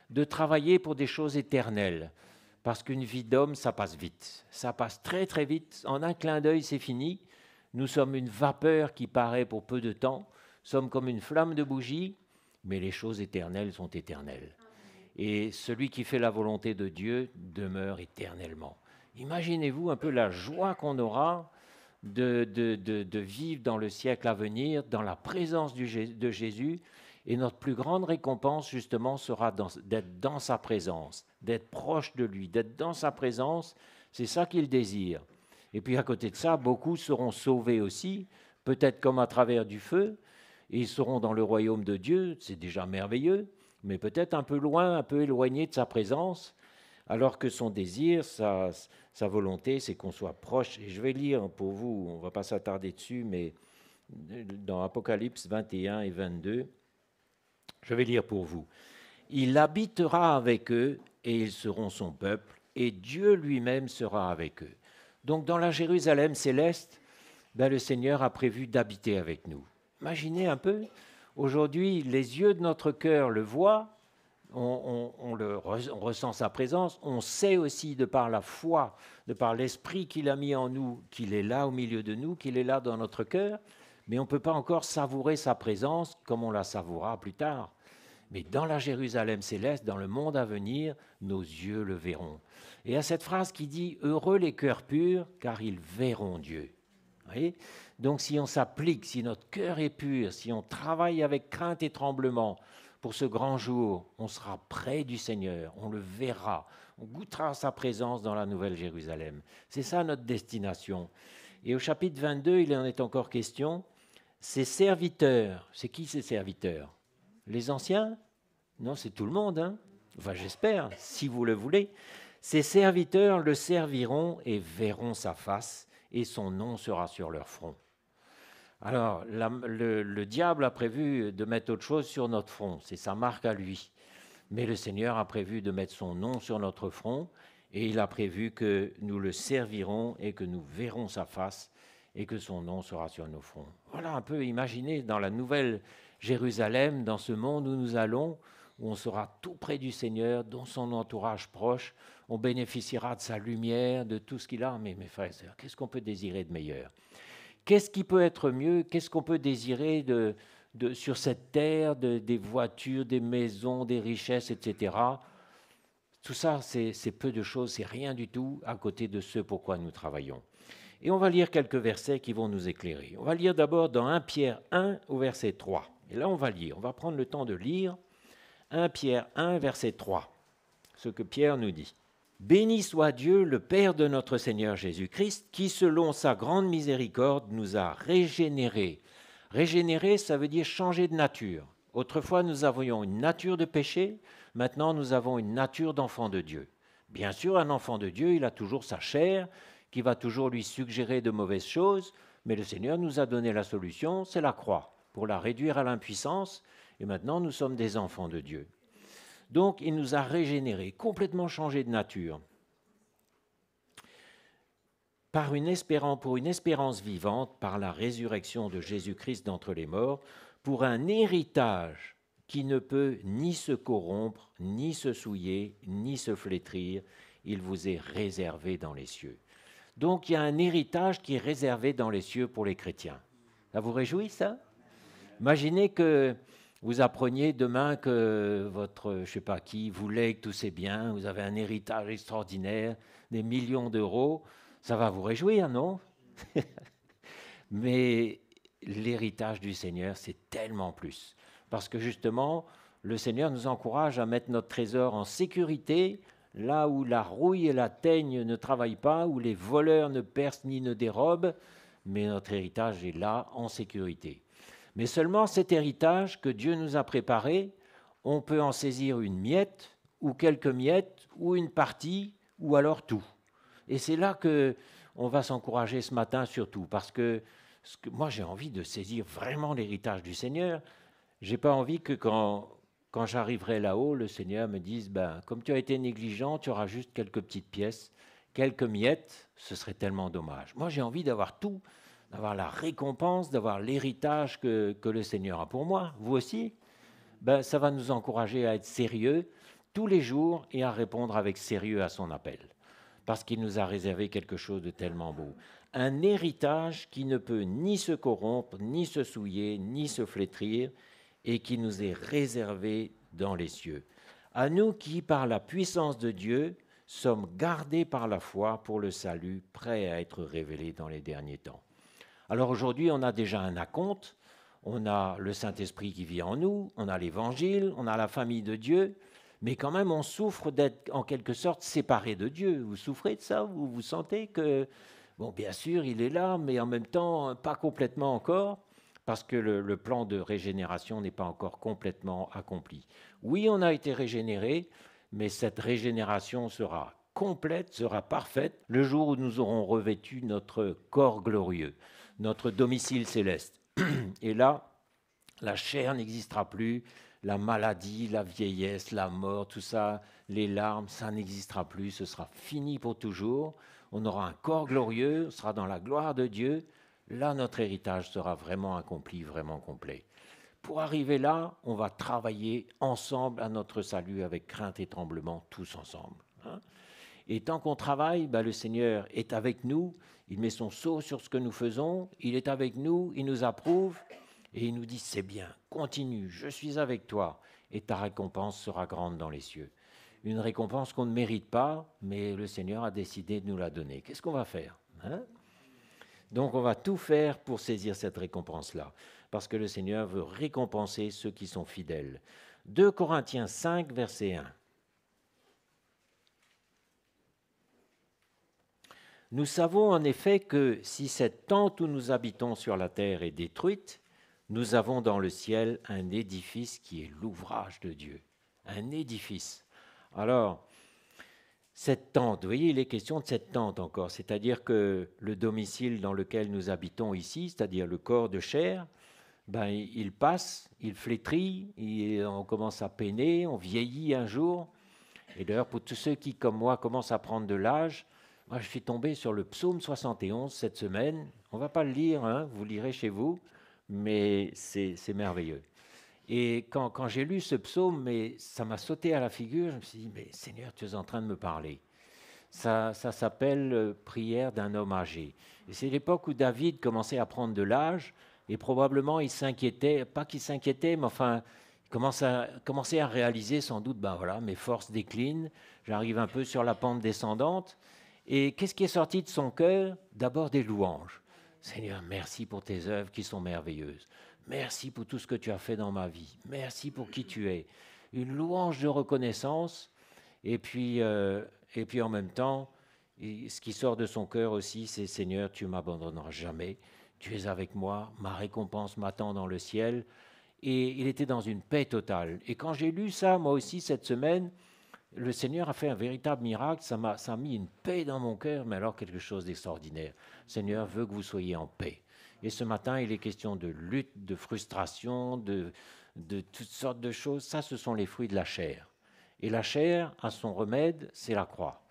de travailler pour des choses éternelles, parce qu'une vie d'homme, ça passe vite, ça passe très très vite, en un clin d'œil, c'est fini. Nous sommes une vapeur qui paraît pour peu de temps, sommes comme une flamme de bougie, mais les choses éternelles sont éternelles. Et celui qui fait la volonté de Dieu demeure éternellement. Imaginez-vous un peu la joie qu'on aura de vivre dans le siècle à venir, dans la présence de Jésus, et notre plus grande récompense, justement, sera d'être dans sa présence, d'être proche de lui, d'être dans sa présence, c'est ça qu'il désire. Et puis à côté de ça, beaucoup seront sauvés aussi, peut-être comme à travers du feu, et ils seront dans le royaume de Dieu, c'est déjà merveilleux, mais peut-être un peu loin, un peu éloigné de sa présence, alors que son désir, sa volonté, c'est qu'on soit proche. Et je vais lire pour vous, on ne va pas s'attarder dessus, mais dans Apocalypse 21 et 22, je vais lire pour vous. Il habitera avec eux et ils seront son peuple et Dieu lui-même sera avec eux. Donc dans la Jérusalem céleste, le Seigneur a prévu d'habiter avec nous. Imaginez un peu, aujourd'hui les yeux de notre cœur le voient, on ressent sa présence, on sait aussi de par la foi, de par l'esprit qu'il a mis en nous, qu'il est là au milieu de nous, qu'il est là dans notre cœur, mais on ne peut pas encore savourer sa présence comme on la savourera plus tard. Mais dans la Jérusalem céleste, dans le monde à venir, nos yeux le verront. Et à cette phrase qui dit « Heureux les cœurs purs, car ils verront Dieu ». Vous voyez ? Donc si on s'applique, si notre cœur est pur, si on travaille avec crainte et tremblement pour ce grand jour, on sera près du Seigneur, on le verra, on goûtera sa présence dans la Nouvelle Jérusalem. C'est ça notre destination. Et au chapitre 22, il en est encore question. Ces serviteurs, c'est qui ces serviteurs ? Les anciens ? Non, c'est tout le monde. Hein ? Enfin, j'espère, si vous le voulez. Ces serviteurs le serviront et verront sa face, et son nom sera sur leur front. Alors, le diable a prévu de mettre autre chose sur notre front, c'est sa marque à lui. Mais le Seigneur a prévu de mettre son nom sur notre front, et il a prévu que nous le servirons et que nous verrons sa face, et que son nom sera sur nos fronts. Voilà un peu, imaginez, dans la nouvelle Jérusalem, dans ce monde où nous allons, où on sera tout près du Seigneur, dans son entourage proche, on bénéficiera de sa lumière, de tout ce qu'il a. Mais mes frères et sœurs, qu'est-ce qu'on peut désirer de meilleur ? Qu'est-ce qui peut être mieux ? Qu'est-ce qu'on peut désirer sur cette terre, des voitures, des maisons, des richesses, etc. Tout ça, c'est peu de choses, c'est rien du tout à côté de ce pourquoi nous travaillons. Et on va lire quelques versets qui vont nous éclairer. On va lire d'abord dans 1 Pierre 1 au verset 3. Et là, on va prendre le temps de lire 1 Pierre 1, verset 3, ce que Pierre nous dit. « Béni soit Dieu, le Père de notre Seigneur Jésus-Christ, qui, selon sa grande miséricorde, nous a régénérés. » Régénérer, ça veut dire changer de nature. Autrefois, nous avions une nature de péché, maintenant nous avons une nature d'enfant de Dieu. Bien sûr, un enfant de Dieu, il a toujours sa chair, qui va toujours lui suggérer de mauvaises choses, mais le Seigneur nous a donné la solution, c'est la croix, pour la réduire à l'impuissance, et maintenant nous sommes des enfants de Dieu. Donc il nous a régénérés, complètement changés de nature, pour une espérance vivante, par la résurrection de Jésus-Christ d'entre les morts, pour un héritage qui ne peut ni se corrompre, ni se souiller, ni se flétrir, il vous est réservé dans les cieux. Donc il y a un héritage qui est réservé dans les cieux pour les chrétiens. Ça vous réjouit, ça ? Imaginez que vous appreniez demain que votre, je sais pas qui, vous lègue tous ses biens, vous avez un héritage extraordinaire, des millions d'euros, ça va vous réjouir, non ? Mais l'héritage du Seigneur, c'est tellement plus. Parce que justement, le Seigneur nous encourage à mettre notre trésor en sécurité, là où la rouille et la teigne ne travaillent pas, où les voleurs ne percent ni ne dérobent, mais notre héritage est là, en sécurité. Mais seulement cet héritage que Dieu nous a préparé, on peut en saisir une miette, ou quelques miettes, ou une partie, ou alors tout. Et c'est là qu'on va s'encourager ce matin surtout, parce que moi j'ai envie de saisir vraiment l'héritage du Seigneur. Je n'ai pas envie que quand j'arriverai là-haut, le Seigneur me dise, comme tu as été négligent, tu auras juste quelques petites pièces, quelques miettes, ce serait tellement dommage. Moi j'ai envie d'avoir tout, d'avoir la récompense, d'avoir l'héritage que le Seigneur a pour moi. Vous aussi ? Ça va nous encourager à être sérieux tous les jours et à répondre avec sérieux à son appel. parce qu'il nous a réservé quelque chose de tellement beau. Un héritage qui ne peut ni se corrompre, ni se souiller, ni se flétrir, et qui nous est réservé dans les cieux. À nous qui, par la puissance de Dieu, sommes gardés par la foi pour le salut, prêts à être révélés dans les derniers temps. Alors aujourd'hui, on a déjà un acompte, on a le Saint-Esprit qui vit en nous, on a l'Évangile, on a la famille de Dieu, mais quand même on souffre d'être en quelque sorte séparé de Dieu. Vous souffrez de ça? Vous sentez que, bon, bien sûr, il est là, mais en même temps, pas complètement encore, parce que le plan de régénération n'est pas encore complètement accompli. Oui, on a été régénéré, mais cette régénération sera complète, sera parfaite, le jour où nous aurons revêtu notre corps glorieux, notre domicile céleste. Et là, la chair n'existera plus, la maladie, la vieillesse, la mort, tout ça, les larmes, ça n'existera plus, ce sera fini pour toujours. On aura un corps glorieux, on sera dans la gloire de Dieu. Là, notre héritage sera vraiment accompli, vraiment complet. Pour arriver là, on va travailler ensemble à notre salut avec crainte et tremblement, tous ensemble. Hein. Et tant qu'on travaille, le Seigneur est avec nous, il met son sceau sur ce que nous faisons, il est avec nous, il nous approuve, et il nous dit, c'est bien, continue, je suis avec toi, et ta récompense sera grande dans les cieux. Une récompense qu'on ne mérite pas, mais le Seigneur a décidé de nous la donner. Qu'est-ce qu'on va faire, hein? Donc on va tout faire pour saisir cette récompense-là, parce que le Seigneur veut récompenser ceux qui sont fidèles. 2 Corinthiens 5, verset 1. Nous savons en effet que si cette tente où nous habitons sur la terre est détruite, nous avons dans le ciel un édifice qui est l'ouvrage de Dieu. Un édifice. Alors, cette tente, vous voyez, il est question de cette tente encore, c'est-à-dire que le domicile dans lequel nous habitons ici, c'est-à-dire le corps de chair, il passe, il flétrit, on commence à peiner, on vieillit un jour. Et d'ailleurs, pour tous ceux qui, comme moi, commencent à prendre de l'âge, moi je suis tombé sur le psaume 71 cette semaine. On ne va pas le lire, hein, vous lirez chez vous, mais c'est merveilleux. Et quand j'ai lu ce psaume, ça m'a sauté à la figure, je me suis dit, mais Seigneur, tu es en train de me parler. Ça s'appelle « Prière d'un homme âgé ». Et c'est l'époque où David commençait à prendre de l'âge, et probablement il s'inquiétait, pas qu'il s'inquiétait, mais enfin, il commençait à réaliser sans doute, voilà, mes forces déclinent, j'arrive un peu sur la pente descendante. Et qu'est-ce qui est sorti de son cœur? D'abord des louanges. Seigneur, merci pour tes œuvres qui sont merveilleuses. Merci pour tout ce que tu as fait dans ma vie. Merci pour qui tu es. Une louange de reconnaissance. Et puis en même temps, ce qui sort de son cœur aussi, c'est Seigneur, tu ne m'abandonneras jamais. Tu es avec moi. Ma récompense m'attend dans le ciel. Et il était dans une paix totale. Et quand j'ai lu ça, moi aussi, cette semaine, le Seigneur a fait un véritable miracle. Ça a mis une paix dans mon cœur, mais alors quelque chose d'extraordinaire. Seigneur veut que vous soyez en paix. Et ce matin, il est question de lutte, de frustration, de toutes sortes de choses. Ça, ce sont les fruits de la chair. Et la chair a son remède, c'est la croix.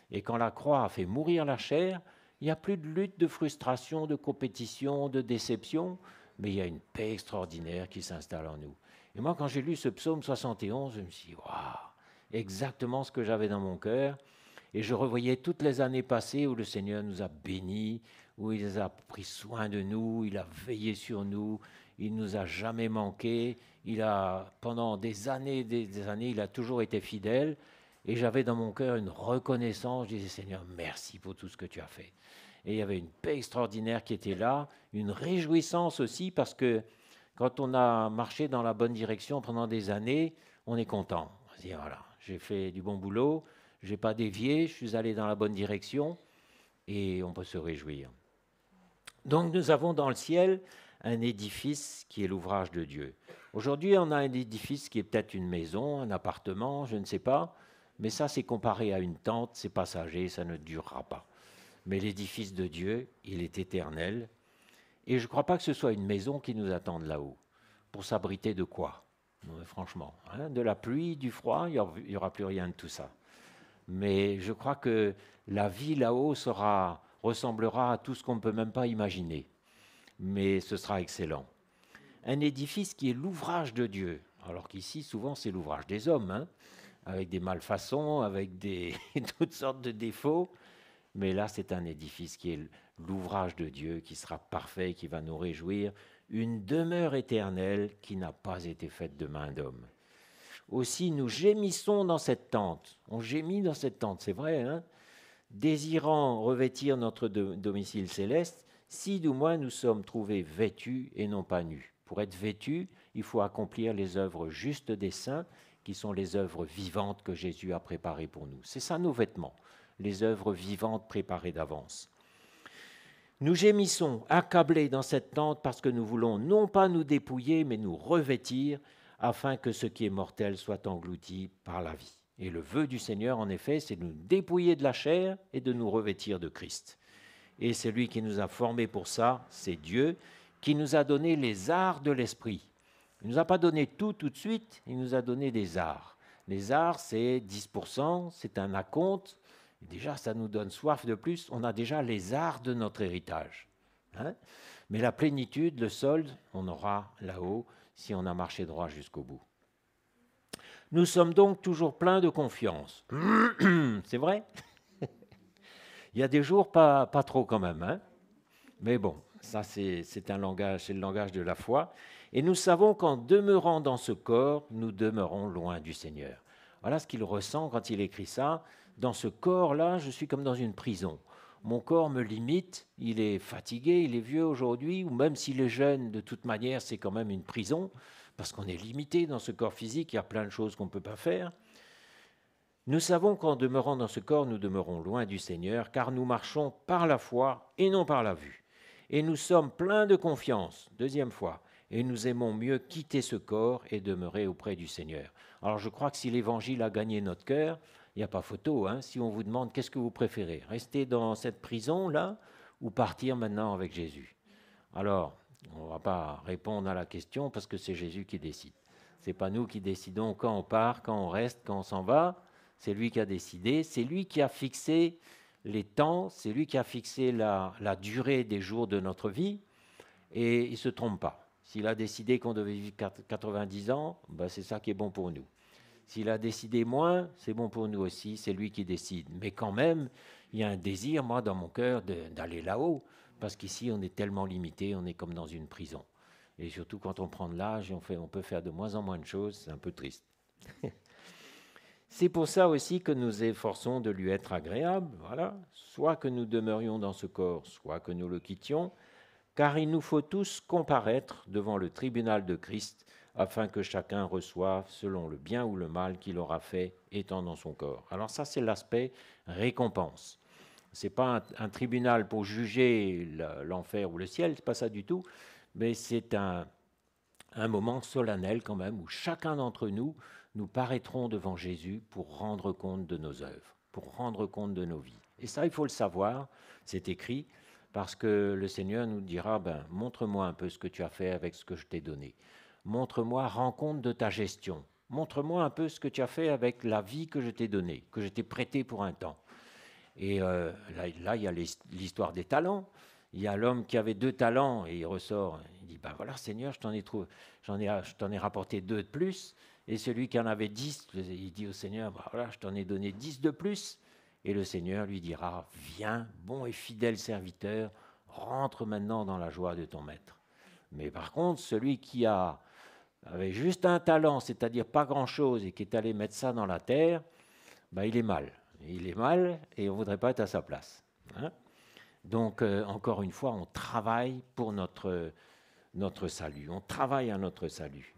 Et quand la croix a fait mourir la chair, il n'y a plus de lutte, de frustration, de compétition, de déception, mais il y a une paix extraordinaire qui s'installe en nous. Et moi, quand j'ai lu ce psaume 71, je me suis dit, waouh, exactement ce que j'avais dans mon cœur. Et je revoyais toutes les années passées où le Seigneur nous a bénis, où il a pris soin de nous, il a veillé sur nous, il ne nous a jamais manqué, pendant des années, il a toujours été fidèle. Et j'avais dans mon cœur une reconnaissance, je disais Seigneur, merci pour tout ce que tu as fait. Et il y avait une paix extraordinaire qui était là, une réjouissance aussi, parce que quand on a marché dans la bonne direction pendant des années, on est content. On se dit voilà, j'ai fait du bon boulot, je n'ai pas dévié, je suis allé dans la bonne direction, et on peut se réjouir. Donc nous avons dans le ciel un édifice qui est l'ouvrage de Dieu. Aujourd'hui, on a un édifice qui est peut-être une maison, un appartement, je ne sais pas, mais ça c'est comparé à une tente, c'est passager, ça ne durera pas. Mais l'édifice de Dieu, il est éternel, et je ne crois pas que ce soit une maison qui nous attende là-haut. Pour s'abriter de quoi? Franchement, hein, de la pluie, du froid, il n'y aura plus rien de tout ça. Mais je crois que la vie là-haut ressemblera à tout ce qu'on ne peut même pas imaginer. Mais ce sera excellent. Un édifice qui est l'ouvrage de Dieu, alors qu'ici, souvent, c'est l'ouvrage des hommes, hein, avec des malfaçons, avec toutes sortes de défauts. mais là c'est un édifice qui est l'ouvrage de Dieu, qui sera parfait, qui va nous réjouir, une demeure éternelle qui n'a pas été faite de main d'homme. Aussi nous gémissons dans cette tente, on gémit dans cette tente, c'est vrai, hein, désirant revêtir notre domicile céleste, si du moins nous sommes trouvés vêtus et non pas nus. Pour être vêtus, il faut accomplir les œuvres justes des saints, qui sont les œuvres vivantes que Jésus a préparées pour nous. C'est ça nos vêtements, les œuvres vivantes préparées d'avance. Nous gémissons, accablés dans cette tente, parce que nous voulons non pas nous dépouiller, mais nous revêtir, afin que ce qui est mortel soit englouti par la vie. Et le vœu du Seigneur, en effet, c'est de nous dépouiller de la chair et de nous revêtir de Christ. Et celui qui nous a formés pour ça, c'est Dieu, qui nous a donné les arts de l'esprit. Il ne nous a pas donné tout de suite, il nous a donné des arts. Les arts, c'est 10%, c'est un acompte. Et déjà, ça nous donne soif de plus. On a déjà les arts de notre héritage. Hein? Mais la plénitude, le solde, on aura là-haut si on a marché droit jusqu'au bout. Nous sommes donc toujours pleins de confiance. C'est vrai? Il y a des jours pas trop quand même. Hein? Mais bon, ça c'est le langage de la foi. Et nous savons qu'en demeurant dans ce corps, nous demeurons loin du Seigneur. Voilà ce qu'il ressent quand il écrit ça. Dans ce corps-là, je suis comme dans une prison. Mon corps me limite, il est fatigué, il est vieux aujourd'hui, ou même s'il est jeune, de toute manière, c'est quand même une prison, parce qu'on est limité dans ce corps physique, il y a plein de choses qu'on ne peut pas faire. Nous savons qu'en demeurant dans ce corps, nous demeurons loin du Seigneur, car nous marchons par la foi et non par la vue. Et nous sommes pleins de confiance, deuxième fois, et nous aimons mieux quitter ce corps et demeurer auprès du Seigneur. Alors je crois que si l'Évangile a gagné notre cœur, il n'y a pas photo, hein, si on vous demande qu'est-ce que vous préférez, rester dans cette prison-là ou partir maintenant avec Jésus. Alors, on ne va pas répondre à la question parce que c'est Jésus qui décide. Ce n'est pas nous qui décidons quand on part, quand on reste, quand on s'en va. C'est lui qui a décidé, c'est lui qui a fixé les temps, c'est lui qui a fixé la durée des jours de notre vie et il ne se trompe pas. S'il a décidé qu'on devait vivre 90 ans, ben c'est ça qui est bon pour nous. S'il a décidé moins, c'est bon pour nous aussi, c'est lui qui décide. Mais quand même, il y a un désir, moi, dans mon cœur, d'aller là-haut, parce qu'ici, on est tellement limité, on est comme dans une prison. Et surtout, quand on prend de l'âge, on peut faire de moins en moins de choses, c'est un peu triste. C'est pour ça aussi que nous efforçons de lui être agréables, voilà, soit que nous demeurions dans ce corps, soit que nous le quittions, car il nous faut tous comparaître devant le tribunal de Christ, afin que chacun reçoive selon le bien ou le mal qu'il aura fait étant dans son corps. Alors ça, c'est l'aspect récompense. Ce n'est pas un tribunal pour juger l'enfer ou le ciel, ce n'est pas ça du tout, mais c'est un moment solennel quand même, où chacun d'entre nous, nous paraîtrons devant Jésus pour rendre compte de nos œuvres, pour rendre compte de nos vies. Et ça, il faut le savoir, c'est écrit, parce que le Seigneur nous dira, montre-moi un peu ce que tu as fait avec ce que je t'ai donné. Montre-moi, rends compte de ta gestion. Montre-moi un peu ce que tu as fait avec la vie que je t'ai donnée, que je t'ai prêtée pour un temps. Et là, il y a l'histoire des talents. Il y a l'homme qui avait 2 talents et il ressort. Il dit, voilà, Seigneur, je t'en ai rapporté 2 de plus. Et celui qui en avait 10, il dit au Seigneur, voilà, je t'en ai donné 10 de plus. Et le Seigneur lui dira, viens, bon et fidèle serviteur, rentre maintenant dans la joie de ton maître. Mais par contre, celui qui avait juste un talent, c'est-à-dire pas grand-chose, et qui est allé mettre ça dans la terre, il est mal. Il est mal et on ne voudrait pas être à sa place. Hein? Donc, encore une fois, on travaille pour notre salut. On travaille à notre salut.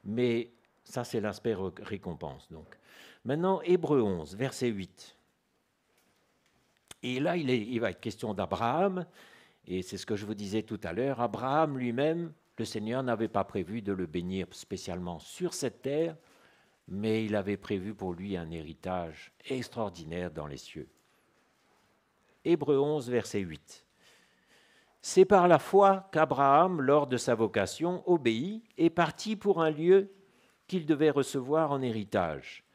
Mais ça, c'est l'aspect récompense. Donc. Maintenant, Hébreux 11, verset 8. Et là, il va être question d'Abraham. Et c'est ce que je vous disais tout à l'heure. Abraham lui-même, le Seigneur n'avait pas prévu de le bénir spécialement sur cette terre, mais il avait prévu pour lui un héritage extraordinaire dans les cieux. Hébreux 11, verset 8. C'est par la foi qu'Abraham, lors de sa vocation, obéit et partit pour un lieu qu'il devait recevoir en héritage.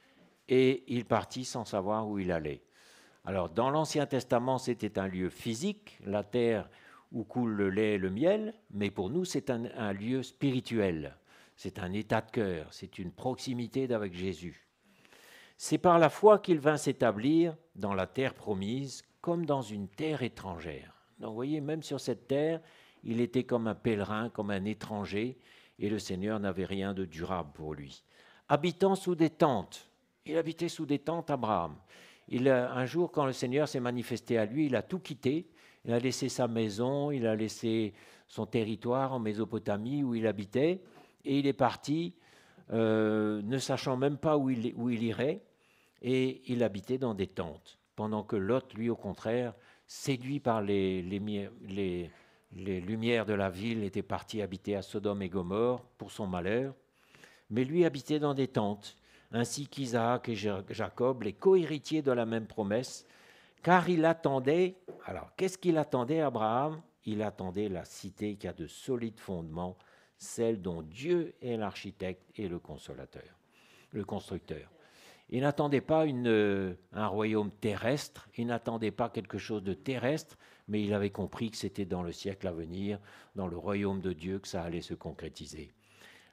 Et il partit sans savoir où il allait. Alors, dans l'Ancien Testament, c'était un lieu physique, la terre où coule le lait et le miel, mais pour nous, c'est un lieu spirituel. C'est un état de cœur, c'est une proximité avec Jésus. C'est par la foi qu'il vint s'établir dans la terre promise, comme dans une terre étrangère. Donc vous voyez, même sur cette terre, il était comme un pèlerin, comme un étranger, et le Seigneur n'avait rien de durable pour lui. Habitant sous des tentes, il habitait sous des tentes, Abraham. Un jour, quand le Seigneur s'est manifesté à lui, il a tout quitté. Il a laissé sa maison, il a laissé son territoire en Mésopotamie où il habitait, et il est parti, ne sachant même pas où il irait, et il habitait dans des tentes. Pendant que Lot, lui, au contraire, séduit par les lumières de la ville, était parti habiter à Sodome et Gomorrhe pour son malheur. Mais lui habitait dans des tentes, ainsi qu'Isaac et Jacob, les co-héritiers de la même promesse, car il attendait, alors qu'est-ce qu'il attendait, Abraham? Il attendait la cité qui a de solides fondements, celle dont Dieu est l'architecte et le consolateur, le constructeur. Il n'attendait pas un royaume terrestre, il n'attendait pas quelque chose de terrestre, mais il avait compris que c'était dans le siècle à venir, dans le royaume de Dieu, que ça allait se concrétiser.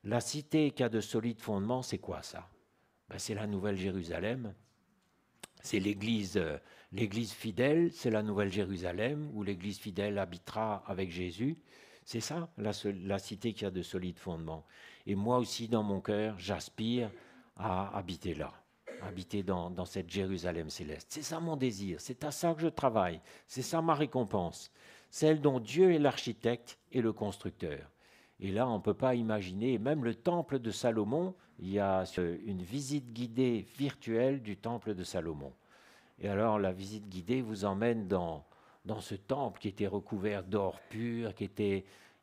La cité qui a de solides fondements, c'est quoi ça? C'est la Nouvelle Jérusalem, c'est l'Église fidèle, c'est la Nouvelle Jérusalem, où l'Église fidèle habitera avec Jésus. C'est ça, la cité qui a de solides fondements. Et moi aussi, dans mon cœur, j'aspire à habiter là, habiter dans cette Jérusalem céleste. C'est ça mon désir, c'est à ça que je travaille, c'est ça ma récompense, celle dont Dieu est l'architecte et le constructeur. Et là, on ne peut pas imaginer, même le temple de Salomon, il y a une visite guidée virtuelle du temple de Salomon. Et alors, la visite guidée vous emmène dans ce temple qui était recouvert d'or pur,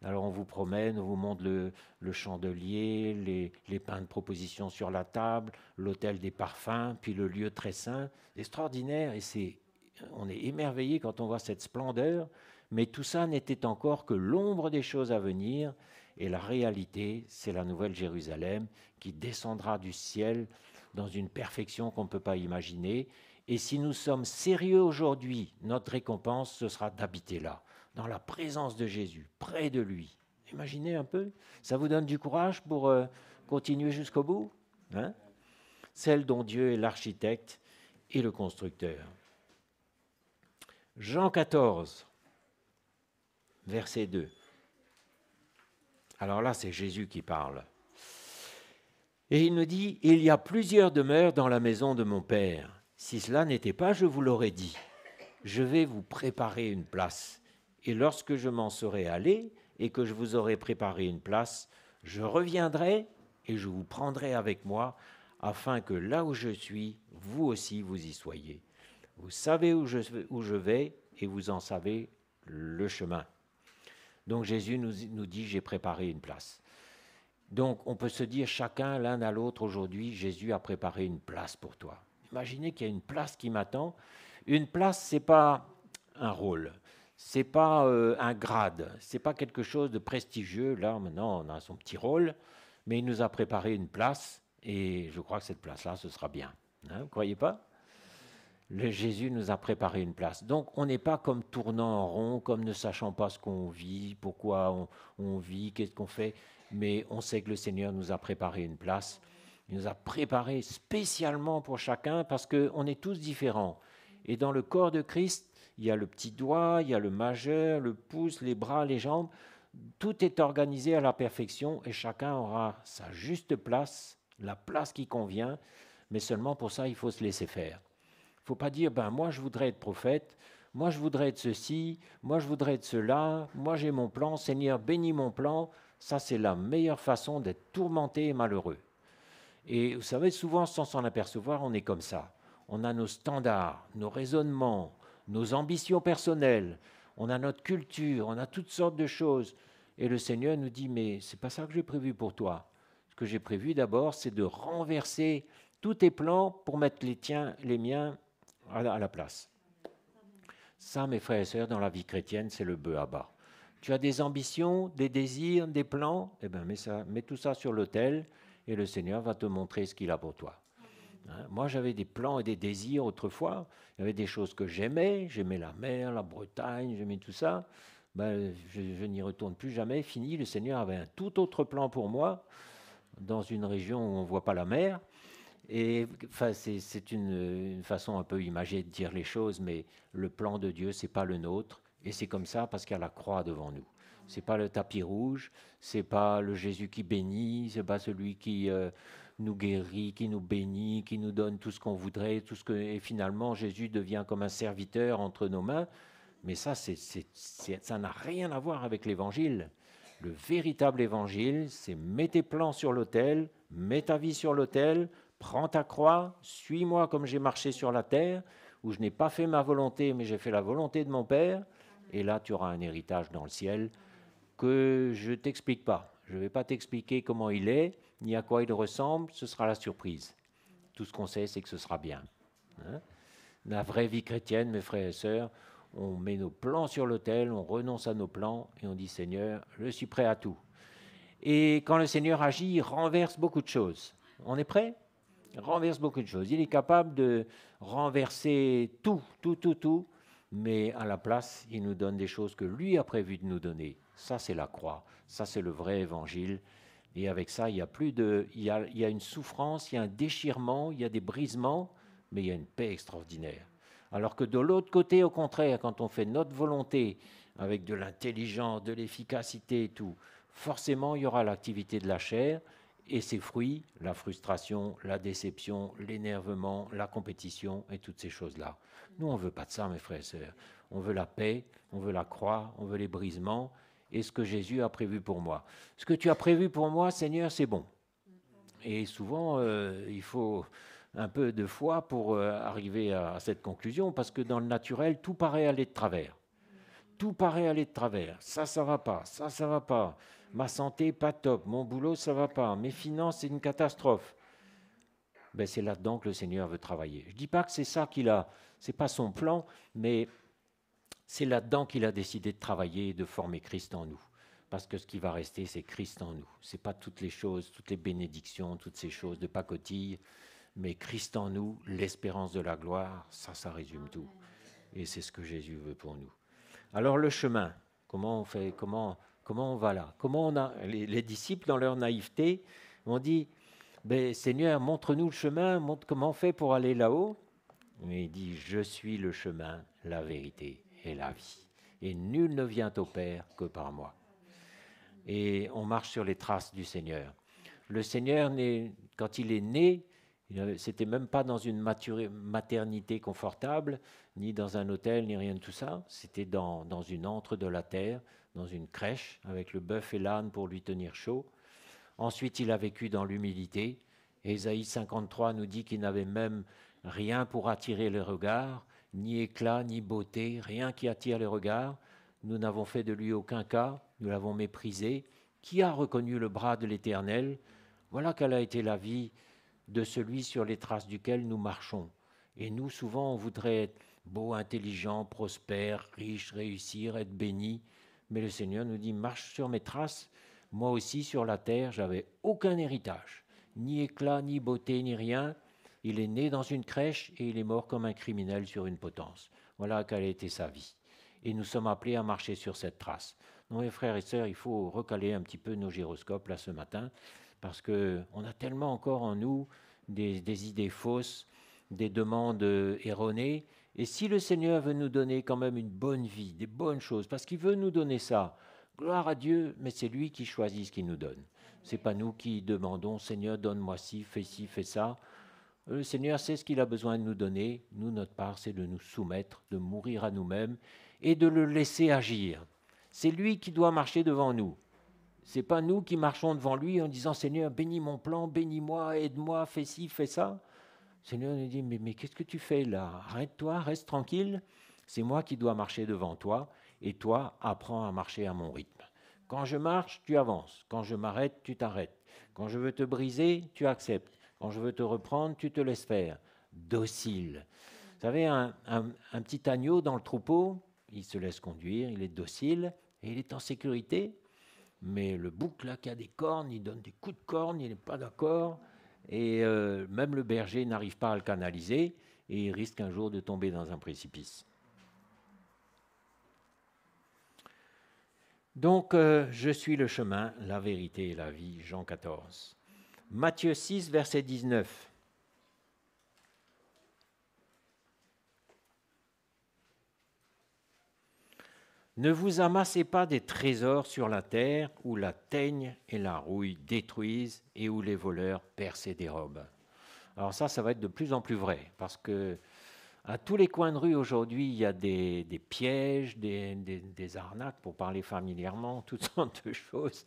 alors on vous promène, on vous montre le chandelier, les pains de proposition sur la table, l'autel des parfums, puis le lieu très saint. C'est extraordinaire et on est émerveillé quand on voit cette splendeur, mais tout ça n'était encore que l'ombre des choses à venir. Et la réalité, c'est la Nouvelle Jérusalem qui descendra du ciel dans une perfection qu'on ne peut pas imaginer. Et si nous sommes sérieux aujourd'hui, notre récompense, ce sera d'habiter là, dans la présence de Jésus, près de lui. Imaginez un peu, ça vous donne du courage pour continuer jusqu'au bout, hein? Celle dont Dieu est l'architecte et le constructeur. Jean 14, verset 2. Alors là, c'est Jésus qui parle. Et il nous dit, « Il y a plusieurs demeures dans la maison de mon Père. Si cela n'était pas, je vous l'aurais dit. Je vais vous préparer une place. Et lorsque je m'en serai allé et que je vous aurai préparé une place, je reviendrai et je vous prendrai avec moi, afin que là où je suis, vous aussi vous y soyez. Vous savez où je vais et vous en savez le chemin. » Donc Jésus nous dit, j'ai préparé une place. Donc on peut se dire chacun l'un à l'autre aujourd'hui, Jésus a préparé une place pour toi. Imaginez qu'il y a une place qui m'attend. Une place, ce n'est pas un rôle, ce n'est pas un grade, ce n'est pas quelque chose de prestigieux. Là, maintenant, on a son petit rôle, mais il nous a préparé une place et je crois que cette place-là, ce sera bien. Hein, vous ne croyez pas ? Jésus nous a préparé une place. Donc, on n'est pas comme tournant en rond, comme ne sachant pas ce qu'on vit, pourquoi on vit, qu'est-ce qu'on fait, mais on sait que le Seigneur nous a préparé une place. Il nous a préparé spécialement pour chacun parce qu'on est tous différents. Et dans le corps de Christ, il y a le petit doigt, il y a le majeur, le pouce, les bras, les jambes. Tout est organisé à la perfection et chacun aura sa juste place, la place qui convient, mais seulement pour ça, il faut se laisser faire. Il ne faut pas dire, moi je voudrais être prophète, moi je voudrais être ceci, moi je voudrais être cela, moi j'ai mon plan, Seigneur bénis mon plan. Ça c'est la meilleure façon d'être tourmenté et malheureux. Et vous savez, souvent sans s'en apercevoir, on est comme ça. On a nos standards, nos raisonnements, nos ambitions personnelles, on a notre culture, on a toutes sortes de choses. Et le Seigneur nous dit, mais ce n'est pas ça que j'ai prévu pour toi. Ce que j'ai prévu d'abord, c'est de renverser tous tes plans pour mettre les miens à la place. Ça, mes frères et sœurs, dans la vie chrétienne, c'est le bœuf à bas. Tu as des ambitions, des désirs, des plans, eh bien, mets tout ça sur l'autel et le Seigneur va te montrer ce qu'il a pour toi. Hein, moi, j'avais des plans et des désirs autrefois. Il y avait des choses que j'aimais la mer, la Bretagne, j'aimais tout ça. Je n'y retourne plus jamais, fini. Le Seigneur avait un tout autre plan pour moi, dans une région où on ne voit pas la mer. Et enfin, c'est une façon un peu imagée de dire les choses, mais le plan de Dieu, c'est pas le nôtre, et c'est comme ça parce qu'il y a la croix devant nous. C'est pas le tapis rouge, c'est pas le Jésus qui bénit, c'est pas celui qui nous guérit, qui nous bénit, qui nous donne tout ce qu'on voudrait, et finalement Jésus devient comme un serviteur entre nos mains. Mais ça, ça n'a rien à voir avec l'Évangile. Le véritable Évangile, c'est mets tes plans sur l'autel, mets ta vie sur l'autel, prends ta croix, suis-moi comme j'ai marché sur la terre, où je n'ai pas fait ma volonté, mais j'ai fait la volonté de mon Père, et là tu auras un héritage dans le ciel que je ne t'explique pas. Je ne vais pas t'expliquer comment il est, ni à quoi il ressemble, ce sera la surprise. Tout ce qu'on sait, c'est que ce sera bien. Hein? La vraie vie chrétienne, mes frères et sœurs, on met nos plans sur l'autel, on renonce à nos plans, et on dit « Seigneur, je suis prêt à tout ». Et quand le Seigneur agit, il renverse beaucoup de choses. On est prêt ? Il renverse beaucoup de choses. Il est capable de renverser tout, mais à la place, il nous donne des choses que lui a prévu de nous donner. Ça, c'est la croix. Ça, c'est le vrai évangile. Et avec ça, il y a une souffrance, il y a un déchirement, il y a des brisements, mais il y a une paix extraordinaire. Alors que de l'autre côté, au contraire, quand on fait notre volonté, avec de l'intelligence, de l'efficacité et tout, forcément, il y aura l'activité de la chair, et ses fruits, la frustration, la déception, l'énervement, la compétition et toutes ces choses-là. Nous, on ne veut pas de ça, mes frères et sœurs. On veut la paix, on veut la croix, on veut les brisements et ce que Jésus a prévu pour moi. Ce que tu as prévu pour moi, Seigneur, c'est bon. Et souvent, il faut un peu de foi pour arriver à cette conclusion, parce que dans le naturel, tout paraît aller de travers. Tout paraît aller de travers. Ça va pas. Ça va pas. Ma santé, pas top. Mon boulot, ça va pas. Mes finances, c'est une catastrophe. Ben, c'est là-dedans que le Seigneur veut travailler. Je ne dis pas que c'est ça qu'il a, c'est pas son plan, mais c'est là-dedans qu'il a décidé de travailler et de former Christ en nous. Parce que ce qui va rester, c'est Christ en nous. Ce n'est pas toutes les choses, toutes les bénédictions, toutes ces choses de pacotille, mais Christ en nous, l'espérance de la gloire, ça résume tout. Et c'est ce que Jésus veut pour nous. Alors le chemin, comment on fait, comment on va là? Comment on a les disciples dans leur naïveté ont dit, ben, Seigneur, montre-nous le chemin, montre comment on fait pour aller là-haut. Mais il dit, je suis le chemin, la vérité et la vie. Et nul ne vient au Père que par moi. Et on marche sur les traces du Seigneur. Le Seigneur, quand il est né, c'était même pas dans une maternité confortable, ni dans un hôtel, ni rien de tout ça. C'était dans une antre de la terre, dans une crèche, avec le bœuf et l'âne pour lui tenir chaud. Ensuite, il a vécu dans l'humilité. Ésaïe 53 nous dit qu'il n'avait même rien pour attirer les regards, ni éclat, ni beauté, rien qui attire les regards. Nous n'avons fait de lui aucun cas, nous l'avons méprisé. Qui a reconnu le bras de l'Éternel? Voilà quelle a été la vie de celui sur les traces duquel nous marchons. Et nous, souvent, on voudrait être beau, intelligent, prospère, riche, réussir, être béni. Mais le Seigneur nous dit, marche sur mes traces. Moi aussi, sur la terre, j'avais aucun héritage. Ni éclat, ni beauté, ni rien. Il est né dans une crèche et il est mort comme un criminel sur une potence. Voilà quelle a été sa vie. Et nous sommes appelés à marcher sur cette trace. Donc, mes frères et sœurs, il faut recaler un petit peu nos gyroscopes là ce matin, parce qu'on a tellement encore en nous des idées fausses, des demandes erronées. Et si le Seigneur veut nous donner quand même une bonne vie, des bonnes choses, parce qu'il veut nous donner ça, gloire à Dieu, mais c'est lui qui choisit ce qu'il nous donne. Ce n'est pas nous qui demandons, Seigneur, donne-moi ci, fais ça. Le Seigneur sait ce qu'il a besoin de nous donner. Nous, notre part, c'est de nous soumettre, de mourir à nous-mêmes et de le laisser agir. C'est lui qui doit marcher devant nous. Ce n'est pas nous qui marchons devant lui en disant « Seigneur, bénis mon plan, bénis-moi, aide-moi, fais ci, fais ça ». Le Seigneur nous dit « Mais qu'est-ce que tu fais là? Arrête-toi, reste tranquille. C'est moi qui dois marcher devant toi et toi, apprends à marcher à mon rythme. Quand je marche, tu avances. Quand je m'arrête, tu t'arrêtes. Quand je veux te briser, tu acceptes. Quand je veux te reprendre, tu te laisses faire. Docile. » Vous savez, un petit agneau dans le troupeau, il se laisse conduire, il est docile et il est en sécurité. Mais le bouc, là, qui a des cornes, il donne des coups de cornes, il n'est pas d'accord. Et même le berger n'arrive pas à le canaliser et il risque un jour de tomber dans un précipice. Donc, je suis le chemin, la vérité et la vie, Jean 14. Matthieu 6, verset 19. Ne vous amassez pas des trésors sur la terre où la teigne et la rouille détruisent et où les voleurs percent et dérobent. Alors ça va être de plus en plus vrai, parce que à tous les coins de rue aujourd'hui, il y a des pièges, des arnaques, pour parler familièrement, toutes sortes de choses.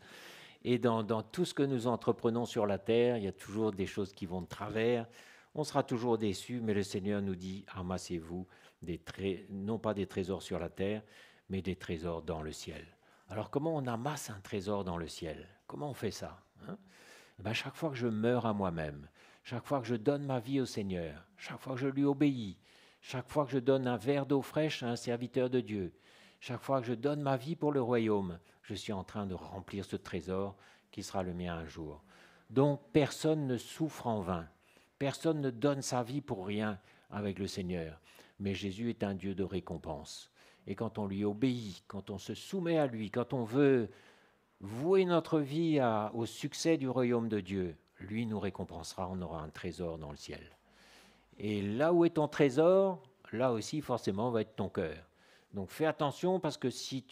Et dans tout ce que nous entreprenons sur la terre, il y a toujours des choses qui vont de travers. On sera toujours déçus, mais le Seigneur nous dit, amassez-vous, non pas des trésors sur la terre, mais des trésors dans le ciel. Alors comment on amasse un trésor dans le ciel? Comment on fait ça, hein? Eh bien, chaque fois que je meurs à moi-même, chaque fois que je donne ma vie au Seigneur, chaque fois que je lui obéis, chaque fois que je donne un verre d'eau fraîche à un serviteur de Dieu, chaque fois que je donne ma vie pour le royaume, je suis en train de remplir ce trésor qui sera le mien un jour. Donc personne ne souffre en vain, personne ne donne sa vie pour rien avec le Seigneur, mais Jésus est un Dieu de récompense. Et quand on lui obéit, quand on se soumet à lui, quand on veut vouer notre vie au succès du royaume de Dieu, lui nous récompensera, on aura un trésor dans le ciel. Et là où est ton trésor, là aussi forcément va être ton cœur. Donc fais attention, parce que si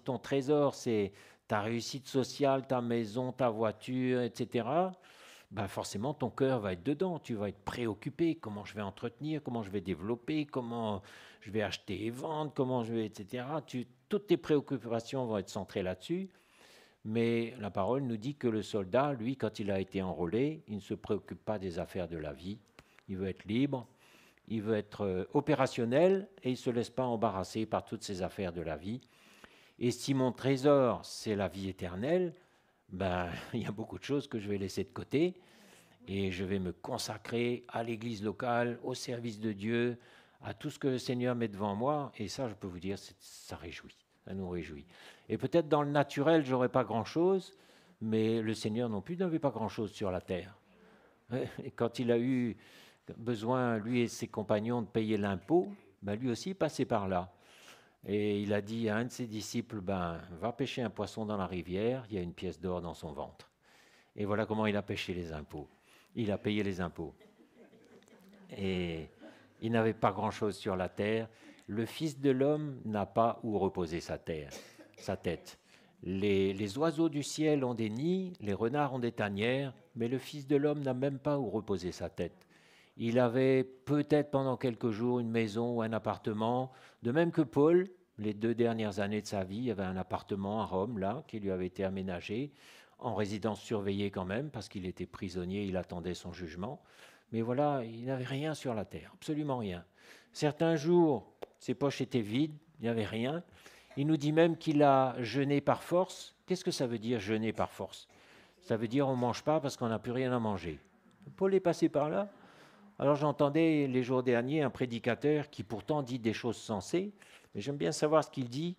ton trésor c'est ta réussite sociale, ta maison, ta voiture, etc., ben forcément ton cœur va être dedans, tu vas être préoccupé, comment je vais entretenir, comment je vais développer, comment je vais acheter et vendre, comment je vais, etc. Toutes tes préoccupations vont être centrées là-dessus, mais la parole nous dit que le soldat, lui, quand il a été enrôlé, il ne se préoccupe pas des affaires de la vie, il veut être libre, il veut être opérationnel et il ne se laisse pas embarrasser par toutes ces affaires de la vie. Et si mon trésor, c'est la vie éternelle, ben, il y a beaucoup de choses que je vais laisser de côté et je vais me consacrer à l'église locale, au service de Dieu, à tout ce que le Seigneur met devant moi. Et ça, je peux vous dire, ça réjouit, ça nous réjouit. Et peut-être dans le naturel, je n'aurais pas grand-chose, mais le Seigneur non plus n'avait pas grand-chose sur la terre. Et quand il a eu besoin, lui et ses compagnons, de payer l'impôt, ben lui aussi passait par là. Et il a dit à un de ses disciples, va pêcher un poisson dans la rivière, il y a une pièce d'or dans son ventre. Et voilà comment il a pêché les impôts. Il a payé les impôts. Et il n'avait pas grand-chose sur la terre. Le Fils de l'homme n'a pas où reposer sa tête. Les oiseaux du ciel ont des nids, les renards ont des tanières, mais le Fils de l'homme n'a même pas où reposer sa tête. Il avait peut-être pendant quelques jours une maison ou un appartement, de même que Paul, les 2 dernières années de sa vie, il y avait un appartement à Rome, là, qui lui avait été aménagé, en résidence surveillée quand même, parce qu'il était prisonnier, il attendait son jugement. Mais voilà, il n'avait rien sur la terre, absolument rien. Certains jours, ses poches étaient vides, il n'y avait rien. Il nous dit même qu'il a jeûné par force. Qu'est-ce que ça veut dire, jeûner par force? Ça veut dire on ne mange pas parce qu'on n'a plus rien à manger. Paul est passé par là. Alors j'entendais les jours derniers un prédicateur qui pourtant dit des choses sensées, mais j'aime bien savoir ce qu'il dit,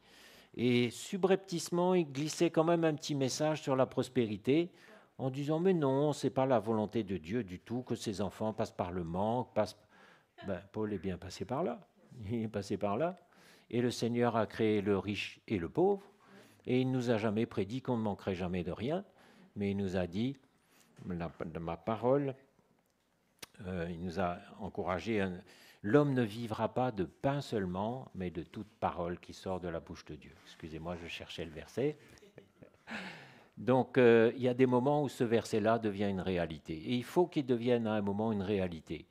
et subrepticement il glissait quand même un petit message sur la prospérité, en disant mais non, ce n'est pas la volonté de Dieu du tout que ses enfants passent par le manque, Paul est bien passé par là, il est passé par là, et le Seigneur a créé le riche et le pauvre, et il ne nous a jamais prédit qu'on ne manquerait jamais de rien, mais il nous a dit, ma parole, il nous a encouragé, l'homme ne vivra pas de pain seulement, mais de toute parole qui sort de la bouche de Dieu. Excusez-moi, je cherchais le verset. Donc, il y a des moments où ce verset-là devient une réalité. Et il faut qu'il devienne à un moment une réalité,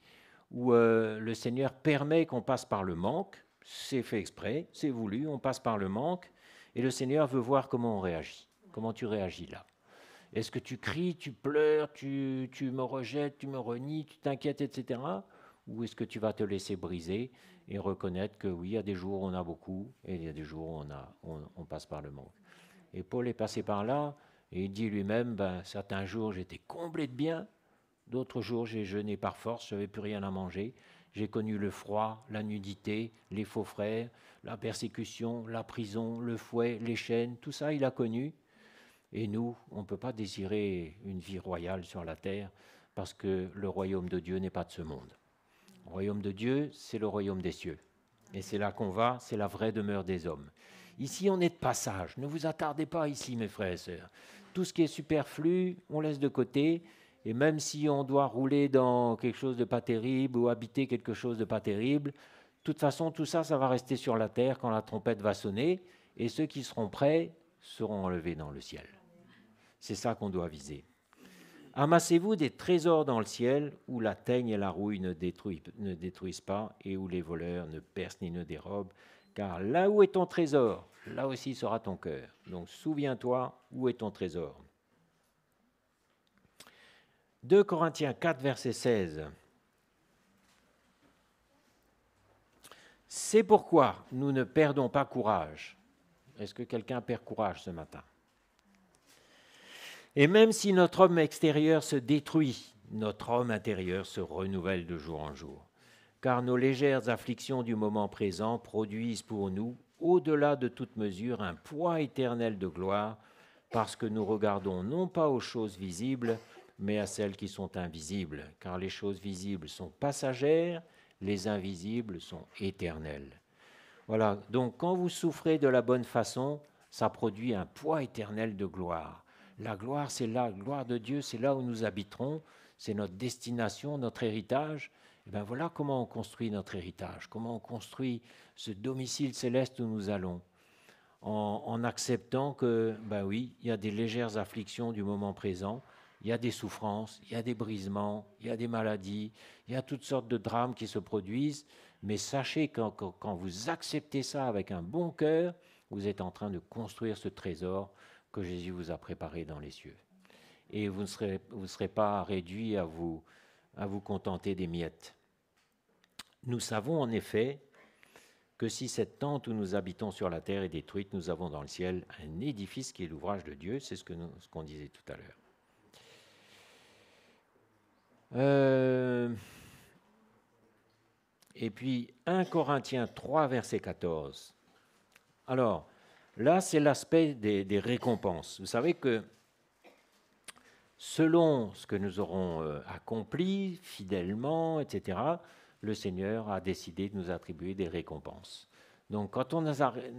où le Seigneur permet qu'on passe par le manque, c'est fait exprès, c'est voulu, on passe par le manque, et le Seigneur veut voir comment on réagit, comment tu réagis là. Est-ce que tu cries, tu pleures, tu me rejettes, tu me renies, tu t'inquiètes, etc. Ou est-ce que tu vas te laisser briser et reconnaître que oui, il y a des jours où on a beaucoup et il y a des jours où on passe par le manque. Et Paul est passé par là et il dit lui-même, certains jours j'étais comblé de bien, d'autres jours j'ai jeûné par force, je n'avais plus rien à manger. J'ai connu le froid, la nudité, les faux frères, la persécution, la prison, le fouet, les chaînes, tout ça il a connu. Et nous, on ne peut pas désirer une vie royale sur la terre parce que le royaume de Dieu n'est pas de ce monde. Le royaume de Dieu, c'est le royaume des cieux. Et c'est là qu'on va, c'est la vraie demeure des hommes. Ici, on est de passage. Ne vous attardez pas ici, mes frères et sœurs. Tout ce qui est superflu, on laisse de côté. Et même si on doit rouler dans quelque chose de pas terrible ou habiter quelque chose de pas terrible, de toute façon, tout ça, ça va rester sur la terre quand la trompette va sonner. et ceux qui seront prêts seront enlevés dans le ciel. C'est ça qu'on doit viser. Amassez-vous des trésors dans le ciel où la teigne et la rouille ne détruisent pas et où les voleurs ne percent ni ne dérobent, car là où est ton trésor, là aussi sera ton cœur. Donc souviens-toi où est ton trésor. 2 Corinthiens 4, verset 16. C'est pourquoi nous ne perdons pas courage. Est-ce que quelqu'un perd courage ce matin? Et même si notre homme extérieur se détruit, notre homme intérieur se renouvelle de jour en jour. Car nos légères afflictions du moment présent produisent pour nous, au-delà de toute mesure, un poids éternel de gloire, parce que nous regardons non pas aux choses visibles, mais à celles qui sont invisibles. Car les choses visibles sont passagères, les invisibles sont éternelles. Voilà, donc quand vous souffrez de la bonne façon, ça produit un poids éternel de gloire. La gloire, c'est là, la gloire de Dieu, c'est là où nous habiterons, c'est notre destination, notre héritage. Et bien voilà comment on construit notre héritage, comment on construit ce domicile céleste où nous allons, en acceptant que, ben oui, il y a des légères afflictions du moment présent, il y a des souffrances, il y a des brisements, il y a des maladies, il y a toutes sortes de drames qui se produisent, mais sachez que quand vous acceptez ça avec un bon cœur, vous êtes en train de construire ce trésor que Jésus vous a préparé dans les cieux. Et vous ne serez pas réduit à vous contenter des miettes. Nous savons en effet que si cette tente où nous habitons sur la terre est détruite, nous avons dans le ciel un édifice qui est l'ouvrage de Dieu, c'est ce qu'on disait tout à l'heure. Et puis 1 Corinthiens 3, verset 14. Alors, là, c'est l'aspect des récompenses. Vous savez que selon ce que nous aurons accompli fidèlement, etc., le Seigneur a décidé de nous attribuer des récompenses. Donc, quand on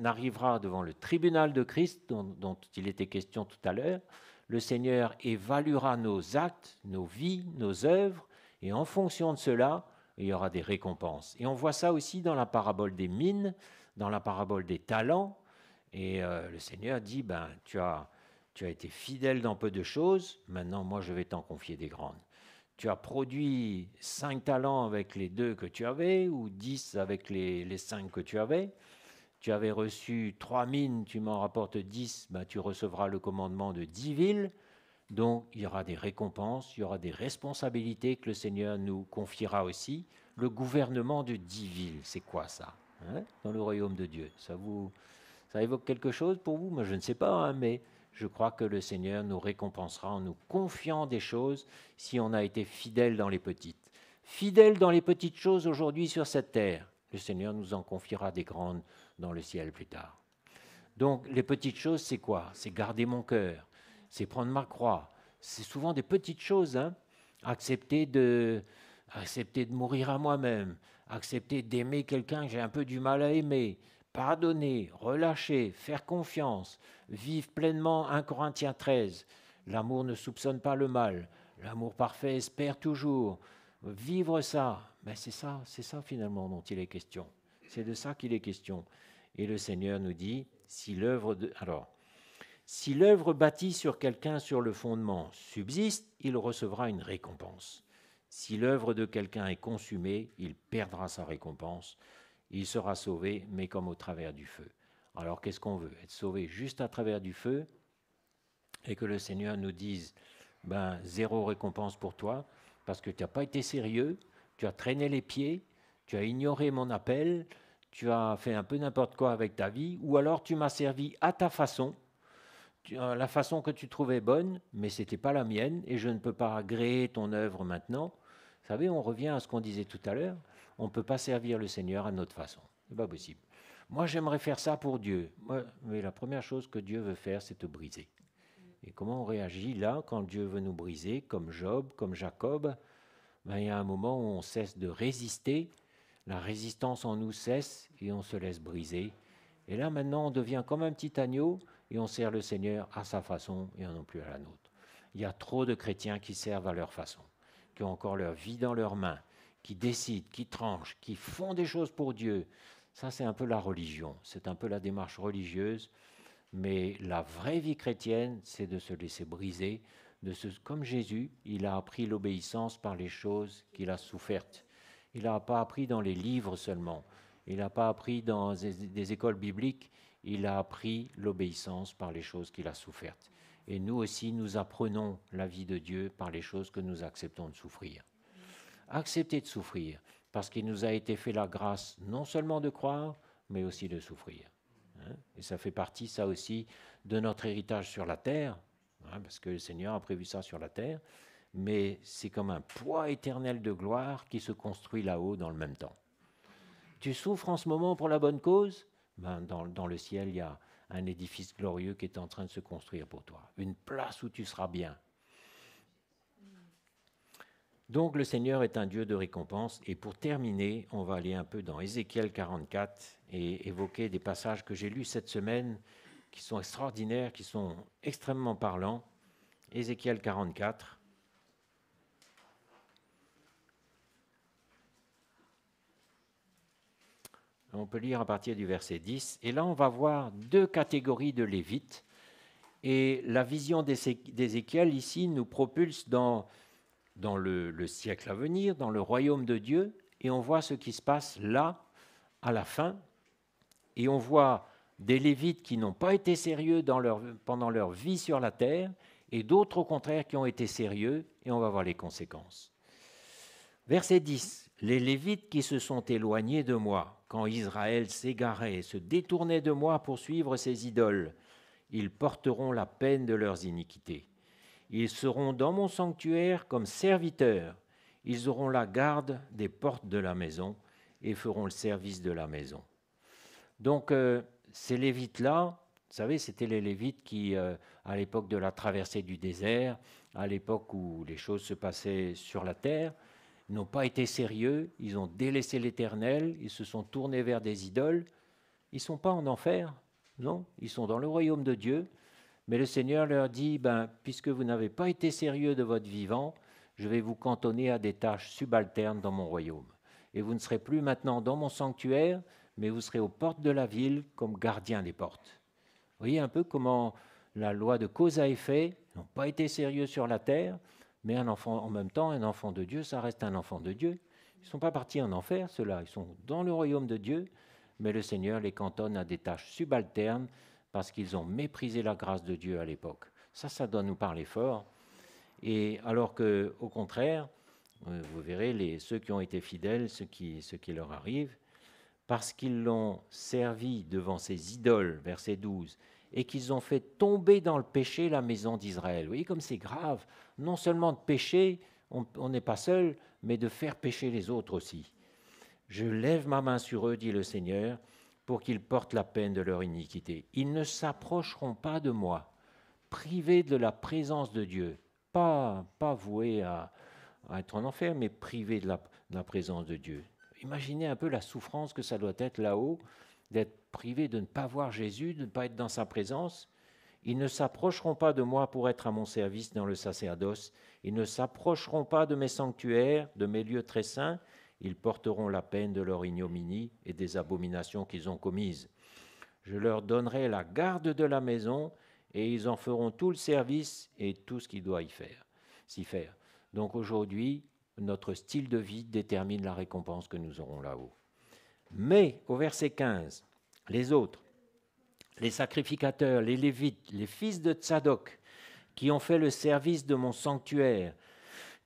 arrivera devant le tribunal de Christ, dont il était question tout à l'heure, le Seigneur évaluera nos actes, nos vies, nos œuvres, et en fonction de cela, il y aura des récompenses. Et on voit ça aussi dans la parabole des mines, dans la parabole des talents. Et le Seigneur dit, ben, tu as été fidèle dans peu de choses, maintenant moi je vais t'en confier des grandes. Tu as produit 5 talents avec les 2 que tu avais, ou 10 avec les 5 que tu avais. Tu avais reçu 3 mines, tu m'en rapportes 10, ben, tu recevras le commandement de 10 villes. Donc il y aura des récompenses, il y aura des responsabilités que le Seigneur nous confiera aussi. Le gouvernement de 10 villes, c'est quoi ça, hein, dans le royaume de Dieu? Ça évoque quelque chose pour vous? Moi je ne sais pas, hein, mais je crois que le Seigneur nous récompensera en nous confiant des choses si on a été fidèle dans les petites. Fidèle dans les petites choses aujourd'hui sur cette terre, le Seigneur nous en confiera des grandes dans le ciel plus tard. Donc les petites choses, c'est quoi? C'est garder mon cœur, c'est prendre ma croix. C'est souvent des petites choses, hein. Accepter de mourir à moi-même, accepter d'aimer quelqu'un que j'ai un peu du mal à aimer, pardonner, relâcher, faire confiance, vivre pleinement 1 Corinthiens 13. L'amour ne soupçonne pas le mal, l'amour parfait espère toujours. Vivre ça, ben c'est ça finalement dont il est question. C'est de ça qu'il est question. Et le Seigneur nous dit, si l'œuvre bâtie sur quelqu'un sur le fondement subsiste, il recevra une récompense. Si l'œuvre de quelqu'un est consumée, il perdra sa récompense. Il sera sauvé, mais comme au travers du feu. Alors qu'est-ce qu'on veut? Être sauvé juste à travers du feu et que le Seigneur nous dise, ben, 0 récompense pour toi, parce que tu n'as pas été sérieux, tu as traîné les pieds, tu as ignoré mon appel, tu as fait un peu n'importe quoi avec ta vie, ou alors tu m'as servi à ta façon, la façon que tu trouvais bonne, mais ce n'était pas la mienne, et je ne peux pas agréer ton œuvre maintenant. Vous savez, on revient à ce qu'on disait tout à l'heure, on ne peut pas servir le Seigneur à notre façon. Ce n'est pas possible. Moi, j'aimerais faire ça pour Dieu. Mais la première chose que Dieu veut faire, c'est te briser. Et comment on réagit là, quand Dieu veut nous briser, comme Job, comme Jacob? Ben, il y a un moment où on cesse de résister, la résistance en nous cesse et on se laisse briser. Et là, maintenant, on devient comme un petit agneau et on sert le Seigneur à sa façon et non plus à la nôtre. Il y a trop de chrétiens qui servent à leur façon, qui ont encore leur vie dans leurs mains, qui décident, qui tranchent, qui font des choses pour Dieu. Ça, c'est un peu la religion, c'est un peu la démarche religieuse, mais la vraie vie chrétienne, c'est de se laisser briser, comme Jésus, il a appris l'obéissance par les choses qu'il a souffertes. Il n'a pas appris dans les livres seulement, il n'a pas appris dans des écoles bibliques, il a appris l'obéissance par les choses qu'il a souffertes. Et nous aussi, nous apprenons la vie de Dieu par les choses que nous acceptons de souffrir. Accepter de souffrir, parce qu'il nous a été fait la grâce non seulement de croire, mais aussi de souffrir. Et ça fait partie, ça aussi, de notre héritage sur la terre, parce que le Seigneur a prévu ça sur la terre, mais c'est comme un poids éternel de gloire qui se construit là-haut dans le même temps. Tu souffres en ce moment pour la bonne cause, dans le ciel, il y a un édifice glorieux qui est en train de se construire pour toi, une place où tu seras bien. Donc le Seigneur est un Dieu de récompense. Et pour terminer, on va aller un peu dans Ézéchiel 44 et évoquer des passages que j'ai lus cette semaine qui sont extraordinaires, qui sont extrêmement parlants. Ézéchiel 44. On peut lire à partir du verset 10. Et là, on va voir deux catégories de Lévites. Et la vision d'Ézéchiel, ici, nous propulse dans le siècle à venir, dans le royaume de Dieu. Et on voit ce qui se passe là, à la fin. Et on voit des Lévites qui n'ont pas été sérieux pendant leur vie sur la terre, et d'autres, au contraire, qui ont été sérieux. Et on va voir les conséquences. Verset 10. Les Lévites qui se sont éloignés de moi, quand Israël s'égarait et se détournait de moi pour suivre ses idoles, ils porteront la peine de leurs iniquités. Ils seront dans mon sanctuaire comme serviteurs. Ils auront la garde des portes de la maison et feront le service de la maison. Donc, ces Lévites-là, vous savez, c'était les Lévites qui, à l'époque de la traversée du désert, à l'époque où les choses se passaient sur la terre, n'ont pas été sérieux, ils ont délaissé l'Éternel, ils se sont tournés vers des idoles. Ils ne sont pas en enfer, non, ils sont dans le royaume de Dieu. Mais le Seigneur leur dit, puisque vous n'avez pas été sérieux de votre vivant, je vais vous cantonner à des tâches subalternes dans mon royaume. Et vous ne serez plus maintenant dans mon sanctuaire, mais vous serez aux portes de la ville comme gardiens des portes. Vous voyez un peu comment la loi de cause à effet n'ont pas été sérieux sur la terre, mais un enfant, en même temps, un enfant de Dieu, ça reste un enfant de Dieu. Ils ne sont pas partis en enfer, ceux-là. Ils sont dans le royaume de Dieu, mais le Seigneur les cantonne à des tâches subalternes parce qu'ils ont méprisé la grâce de Dieu à l'époque. Ça doit nous parler fort. Et alors qu'au contraire, vous verrez ceux qui ont été fidèles, ce qui leur arrive, parce qu'ils l'ont servi devant ses idoles, verset 12, et qu'ils ont fait tomber dans le péché la maison d'Israël. Vous voyez comme c'est grave, non seulement de pécher, on n'est pas seul, mais de faire pécher les autres aussi. Je lève ma main sur eux, dit le Seigneur, pour qu'ils portent la peine de leur iniquité. Ils ne s'approcheront pas de moi, privés de la présence de Dieu, pas voués à être en enfer, mais privés de la présence de Dieu. Imaginez un peu la souffrance que ça doit être là-haut, d'être privé de ne pas voir Jésus, de ne pas être dans sa présence. Ils ne s'approcheront pas de moi pour être à mon service dans le sacerdoce. Ils ne s'approcheront pas de mes sanctuaires, de mes lieux très saints. Ils porteront la peine de leur ignominie et des abominations qu'ils ont commises. Je leur donnerai la garde de la maison et ils en feront tout le service et tout ce qu'ils doivent s'y faire. Donc aujourd'hui, notre style de vie détermine la récompense que nous aurons là-haut. Mais, au verset 15, les autres, les sacrificateurs, les Lévites, les fils de Tsadok, qui ont fait le service de mon sanctuaire,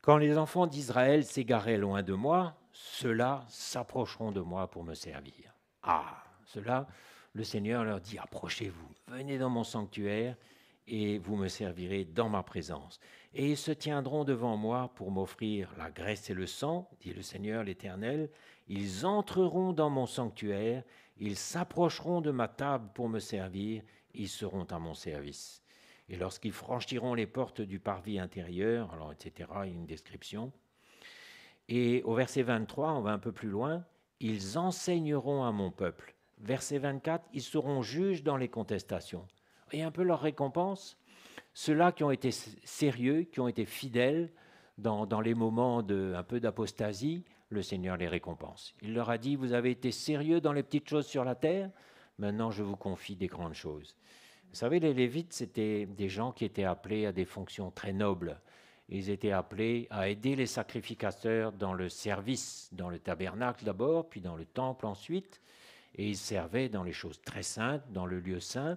quand les enfants d'Israël s'égaraient loin de moi, ceux-là s'approcheront de moi pour me servir. Ceux-là, le Seigneur leur dit, approchez-vous, venez dans mon sanctuaire et vous me servirez dans ma présence. Et ils se tiendront devant moi pour m'offrir la graisse et le sang, dit le Seigneur l'Éternel. Ils entreront dans mon sanctuaire, ils s'approcheront de ma table pour me servir, ils seront à mon service. Et lorsqu'ils franchiront les portes du parvis intérieur, alors etc., une description. Et au verset 23, on va un peu plus loin, ils enseigneront à mon peuple. Verset 24, ils seront juges dans les contestations. Et un peu leur récompense, ceux-là qui ont été sérieux, qui ont été fidèles dans les moments un peu d'apostasie, le Seigneur les récompense. Il leur a dit, vous avez été sérieux dans les petites choses sur la terre, maintenant je vous confie des grandes choses. Vous savez, les Lévites, c'était des gens qui étaient appelés à des fonctions très nobles. Ils étaient appelés à aider les sacrificateurs dans le service, dans le tabernacle d'abord, puis dans le temple ensuite, et ils servaient dans les choses très saintes, dans le lieu saint.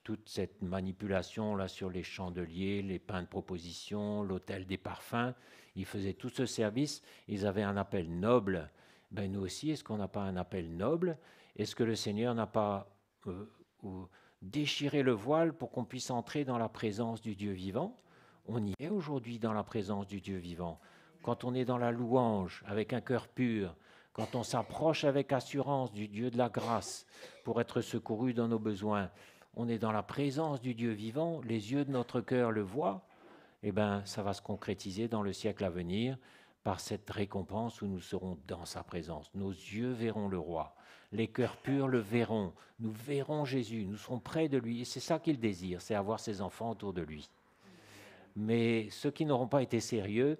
Toute cette manipulation là sur les chandeliers, les pains de proposition, l'autel des parfums, ils faisaient tout ce service, ils avaient un appel noble. Ben nous aussi, est-ce qu'on n'a pas un appel noble? Est-ce que le Seigneur n'a pas déchiré le voile pour qu'on puisse entrer dans la présence du Dieu vivant? On y est aujourd'hui dans la présence du Dieu vivant. Quand on est dans la louange, avec un cœur pur, quand on s'approche avec assurance du Dieu de la grâce pour être secouru dans nos besoins, on est dans la présence du Dieu vivant, les yeux de notre cœur le voient, eh bien, ça va se concrétiser dans le siècle à venir par cette récompense où nous serons dans sa présence. Nos yeux verront le roi, les cœurs purs le verront, nous verrons Jésus, nous serons près de lui, et c'est ça qu'il désire, c'est avoir ses enfants autour de lui. Mais ceux qui n'auront pas été sérieux,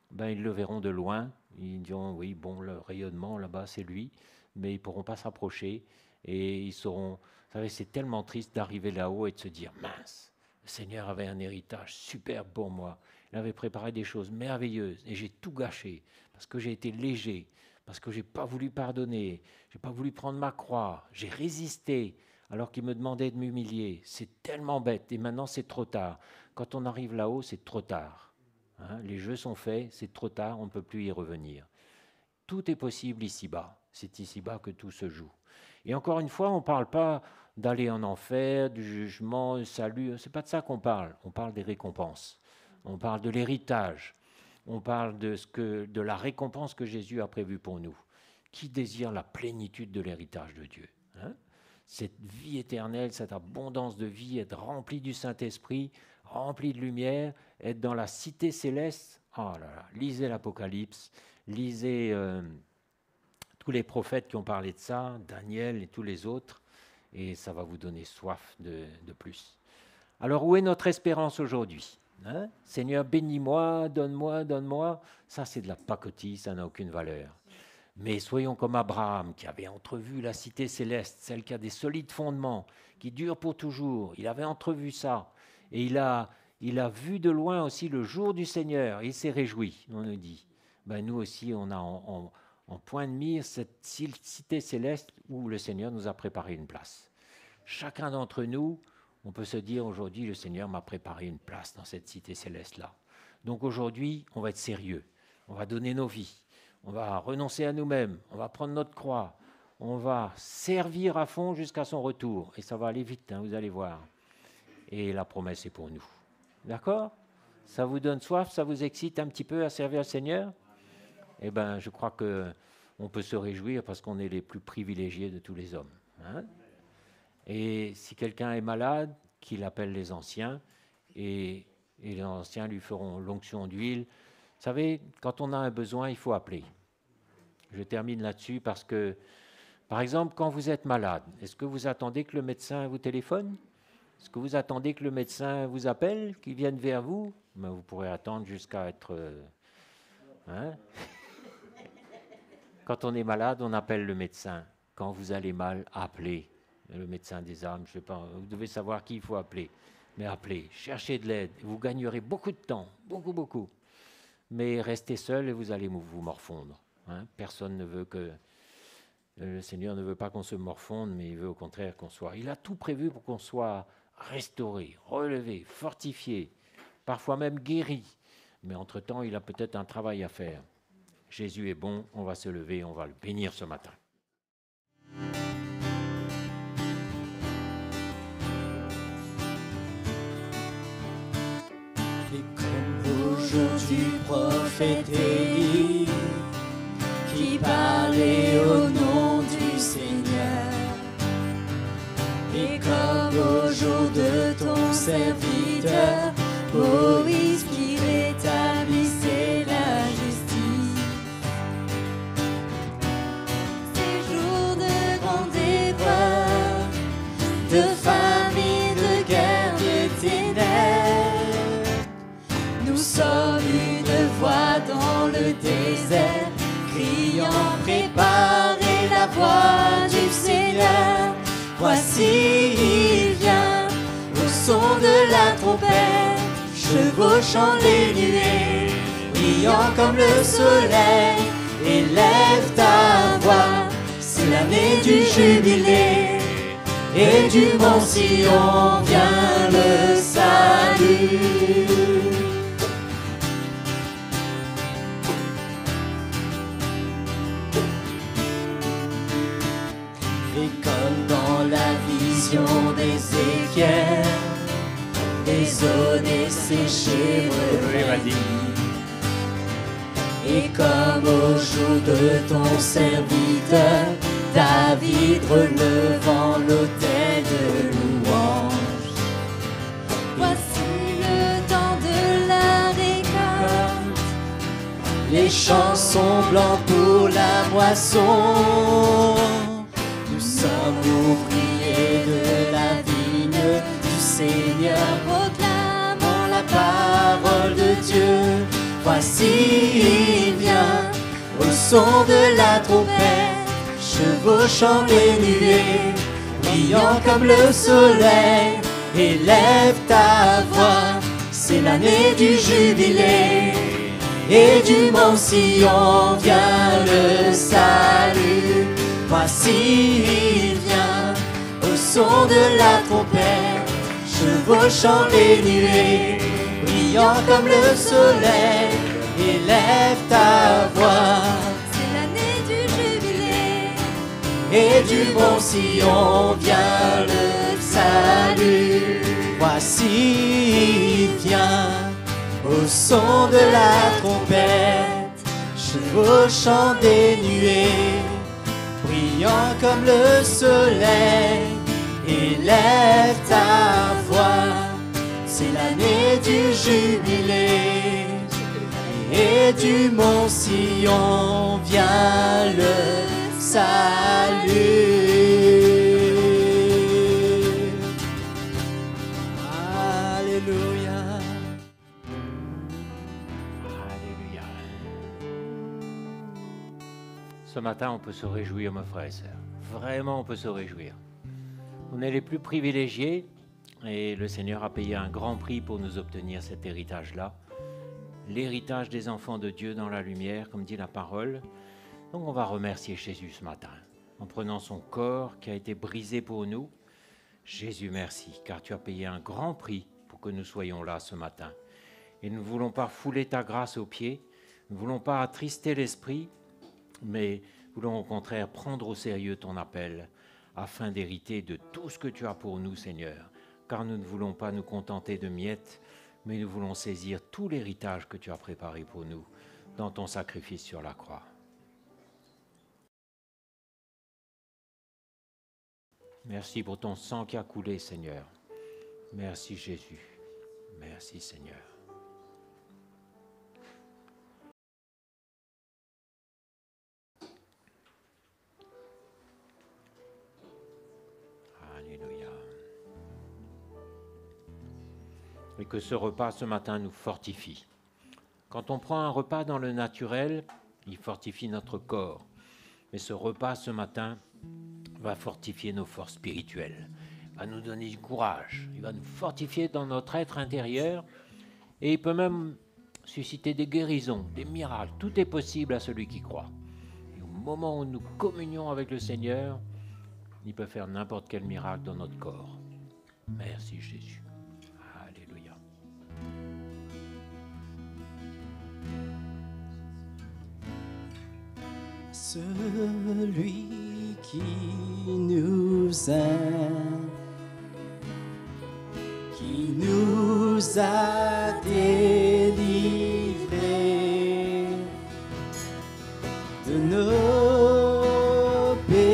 ben, ils le verront de loin, ils diront, oui, bon, le rayonnement là-bas, c'est lui, mais ils ne pourront pas s'approcher, et ils sauront, vous savez, c'est tellement triste d'arriver là-haut et de se dire, mince, le Seigneur avait un héritage superbe pour moi, il avait préparé des choses merveilleuses, et j'ai tout gâché, parce que j'ai été léger, parce que je n'ai pas voulu pardonner, je n'ai pas voulu prendre ma croix, j'ai résisté, alors qu'il me demandait de m'humilier. C'est tellement bête, et maintenant c'est trop tard. Quand on arrive là-haut, c'est trop tard. Hein, les jeux sont faits, c'est trop tard, on ne peut plus y revenir. Tout est possible ici-bas. C'est ici-bas que tout se joue. Et encore une fois, on ne parle pas d'aller en enfer, du jugement, du salut. Ce n'est pas de ça qu'on parle. On parle des récompenses. On parle de l'héritage. On parle de la récompense que Jésus a prévue pour nous. Qui désire la plénitude de l'héritage de Dieu, hein? Cette vie éternelle, cette abondance de vie, être rempli du Saint-Esprit, rempli de lumière, être dans la cité céleste. Oh là là, lisez l'Apocalypse, lisez tous les prophètes qui ont parlé de ça, Daniel et tous les autres, et ça va vous donner soif de plus. Alors, où est notre espérance aujourd'hui, hein? Seigneur, bénis-moi, donne-moi, donne-moi. Ça, c'est de la pacotille, ça n'a aucune valeur. Mais soyons comme Abraham, qui avait entrevu la cité céleste, celle qui a des solides fondements, qui dure pour toujours. Il avait entrevu ça. Et il a vu de loin aussi le jour du Seigneur. Il s'est réjoui, on nous dit. Ben, nous aussi, on a en point de mire cette cité céleste où le Seigneur nous a préparé une place. Chacun d'entre nous, on peut se dire aujourd'hui, le Seigneur m'a préparé une place dans cette cité céleste-là. Donc aujourd'hui, on va être sérieux. On va donner nos vies. On va renoncer à nous-mêmes, on va prendre notre croix, on va servir à fond jusqu'à son retour. Et ça va aller vite, hein, vous allez voir. Et la promesse est pour nous. D'accord? Ça vous donne soif, ça vous excite un petit peu à servir le Seigneur? Eh bien, je crois qu'on peut se réjouir parce qu'on est les plus privilégiés de tous les hommes. Hein? Et si quelqu'un est malade, qu'il appelle les anciens, et les anciens lui feront l'onction d'huile. Vous savez, quand on a un besoin, il faut appeler. Je termine là-dessus parce que, par exemple, quand vous êtes malade, est-ce que vous attendez que le médecin vous téléphone? Est-ce que vous attendez que le médecin vous appelle, qu'il vienne vers vous? Ben, vous pourrez attendre jusqu'à être... hein? Quand on est malade, on appelle le médecin. Quand vous allez mal, appelez le médecin des âmes. Je sais pas, vous devez savoir qui il faut appeler. Mais appelez, cherchez de l'aide. Vous gagnerez beaucoup de temps, beaucoup. Mais restez seul et vous allez vous morfondre. Hein? Personne ne veut que... Le Seigneur ne veut pas qu'on se morfonde, mais il veut au contraire qu'on soit... Il a tout prévu pour qu'on soit restauré, relevé, fortifié, parfois même guéri. Mais entre-temps, il a peut-être un travail à faire. Jésus est bon, on va se lever, on va le bénir ce matin. Du prophète Élie qui parlait au nom du Seigneur. Et comme au jour de ton serviteur, Moïse qui rétablissait la justice. Ces jours de grande épreuve, de famine, de guerre, de ténèbres, nous sommes une voix dans le désert, criant. Préparez la voie du Seigneur. Voici il vient au son de la trompette, chevauchant les nuées, brillant comme le soleil. Élève ta voix, c'est l'année du jubilé, et du mont Sion vient le salut. Et comme dans la vision d'Ézéchiel, des eaux desséchées refroidies. Et comme au jour de ton serviteur, David relevant l'autel de louange. Voici le temps de la récolte, les champs sont blancs pour la moisson. Nous sommes ouvriers de la vigne du Seigneur, proclamons la parole de Dieu. Voici il vient au son de la trompette, chevauchant les nuées, brillant comme le soleil. Élève ta voix, c'est l'année du jubilé, et du mont Sion vient le salut. Voici il vient au son de la trompette, chevauchant les nuées, brillant comme le soleil. Élève ta voix, c'est l'année du jubilé, et du mont Sion vient le salut. Voici il vient au son de la trompette, chevauchant des nuées, brillant comme le soleil. Élève ta voix, c'est l'année du jubilé, et du mont Sion vient le salut. Alléluia. Alléluia. Ce matin, on peut se réjouir, mes frères et sœurs. Vraiment, on peut se réjouir. On est les plus privilégiés et le Seigneur a payé un grand prix pour nous obtenir cet héritage-là. L'héritage des enfants de Dieu dans la lumière, comme dit la parole. Donc on va remercier Jésus ce matin, en prenant son corps qui a été brisé pour nous. Jésus, merci, car tu as payé un grand prix pour que nous soyons là ce matin. Et nous ne voulons pas fouler ta grâce aux pieds, nous ne voulons pas attrister l'esprit, mais voulons au contraire prendre au sérieux ton appel, afin d'hériter de tout ce que tu as pour nous, Seigneur, car nous ne voulons pas nous contenter de miettes, mais nous voulons saisir tout l'héritage que tu as préparé pour nous dans ton sacrifice sur la croix. Merci pour ton sang qui a coulé, Seigneur. Merci Jésus. Merci Seigneur. Alléluia. Et que ce repas ce matin nous fortifie. Quand on prend un repas dans le naturel, il fortifie notre corps. Mais ce repas ce matin va fortifier nos forces spirituelles, va nous donner du courage, il va nous fortifier dans notre être intérieur et il peut même susciter des guérisons, des miracles. Tout est possible à celui qui croit. Et au moment où nous communions avec le Seigneur, il peut faire n'importe quel miracle dans notre corps. Merci Jésus. Alléluia. Celui qui nous aime, qui nous a délivrés de nos péchés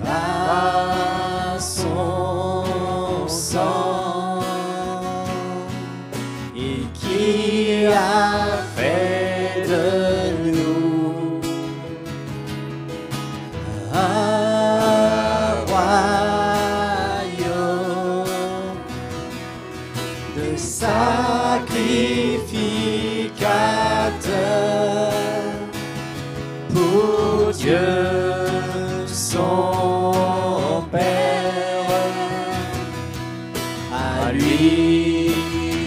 par son sang, et qui a fait de nous un royaume pour Dieu son Père. À lui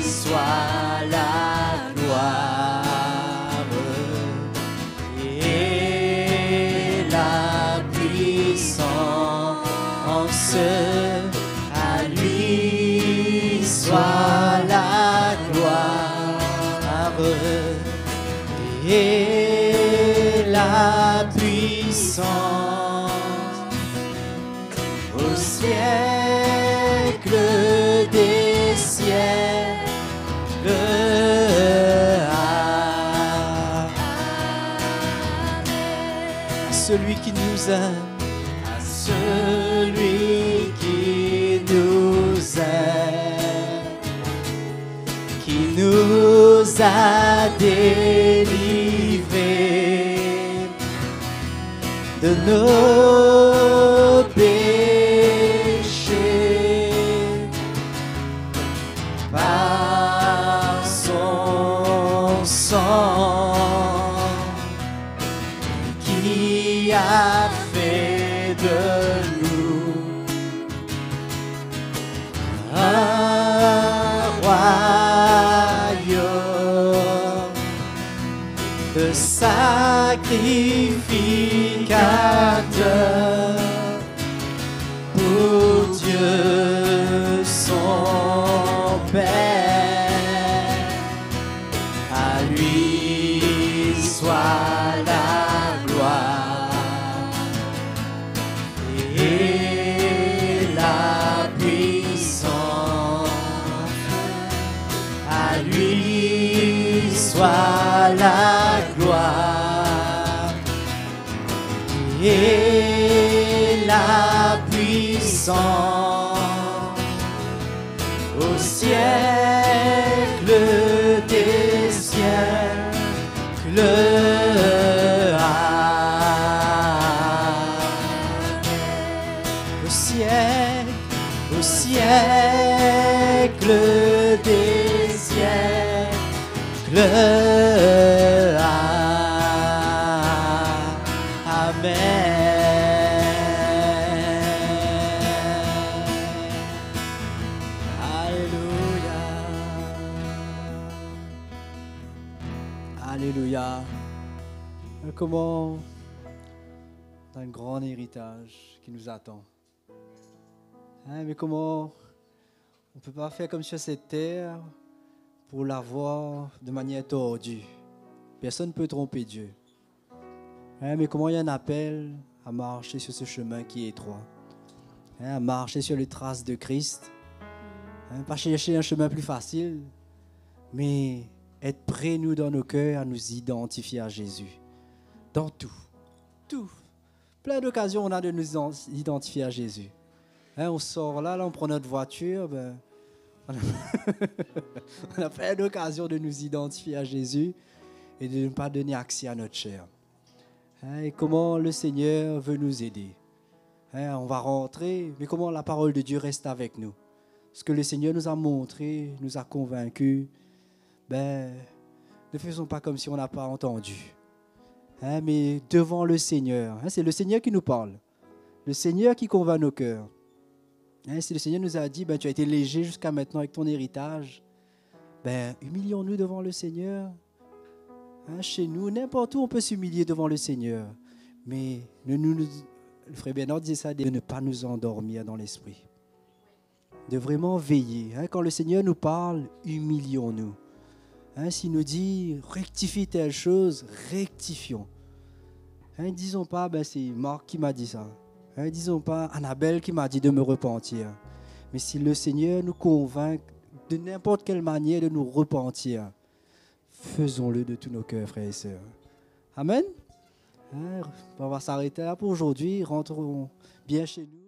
soit la gloire et la puissance. À lui soit la gloire et la puissance au siècle des siècles. À celui qui nous aime, à celui qui nous aime, qui nous a délivrés de nos péchés par son sang, qui a fait de nous un royaume de sacrificateurs pour Dieu son Père. À lui soit la gloire et la puissance. À lui soit la gloire et la puissance au siècle des siècles. Au siècle des siècles. Alléluia. Comment on a un grand héritage qui nous attend. Mais comment on ne peut pas faire comme sur cette terre pour l'avoir de manière tordue. Personne ne peut tromper Dieu. Mais comment il y a un appel à marcher sur ce chemin qui est étroit, à marcher sur les traces de Christ, pas chercher un chemin plus facile, mais être prêts, nous, dans nos cœurs, à nous identifier à Jésus. Dans tout. Tout. Plein d'occasions, on a de nous identifier à Jésus. On sort là, on prend notre voiture, on a plein d'occasions de nous identifier à Jésus et de ne pas donner accès à notre chair. Et comment le Seigneur veut nous aider. On va rentrer, mais comment la parole de Dieu reste avec nous. Ce que le Seigneur nous a montré, nous a convaincus, ne faisons pas comme si on n'a pas entendu. Mais devant le Seigneur, c'est le Seigneur qui nous parle. Le Seigneur qui convainc nos cœurs. Si le Seigneur nous a dit, tu as été léger jusqu'à maintenant avec ton héritage, humilions-nous devant le Seigneur. Chez nous, n'importe où, on peut s'humilier devant le Seigneur. Mais le frère Bernard disait ça, de ne pas nous endormir dans l'esprit. De vraiment veiller. Quand le Seigneur nous parle, humilions-nous. S'il nous dit, rectifie telle chose, rectifions. Disons pas, c'est Marc qui m'a dit ça. Disons pas, Annabelle qui m'a dit de me repentir. Mais si le Seigneur nous convainc de n'importe quelle manière de nous repentir, faisons-le de tous nos cœurs, frères et sœurs. Amen. On va s'arrêter là pour aujourd'hui. Rentrons bien chez nous.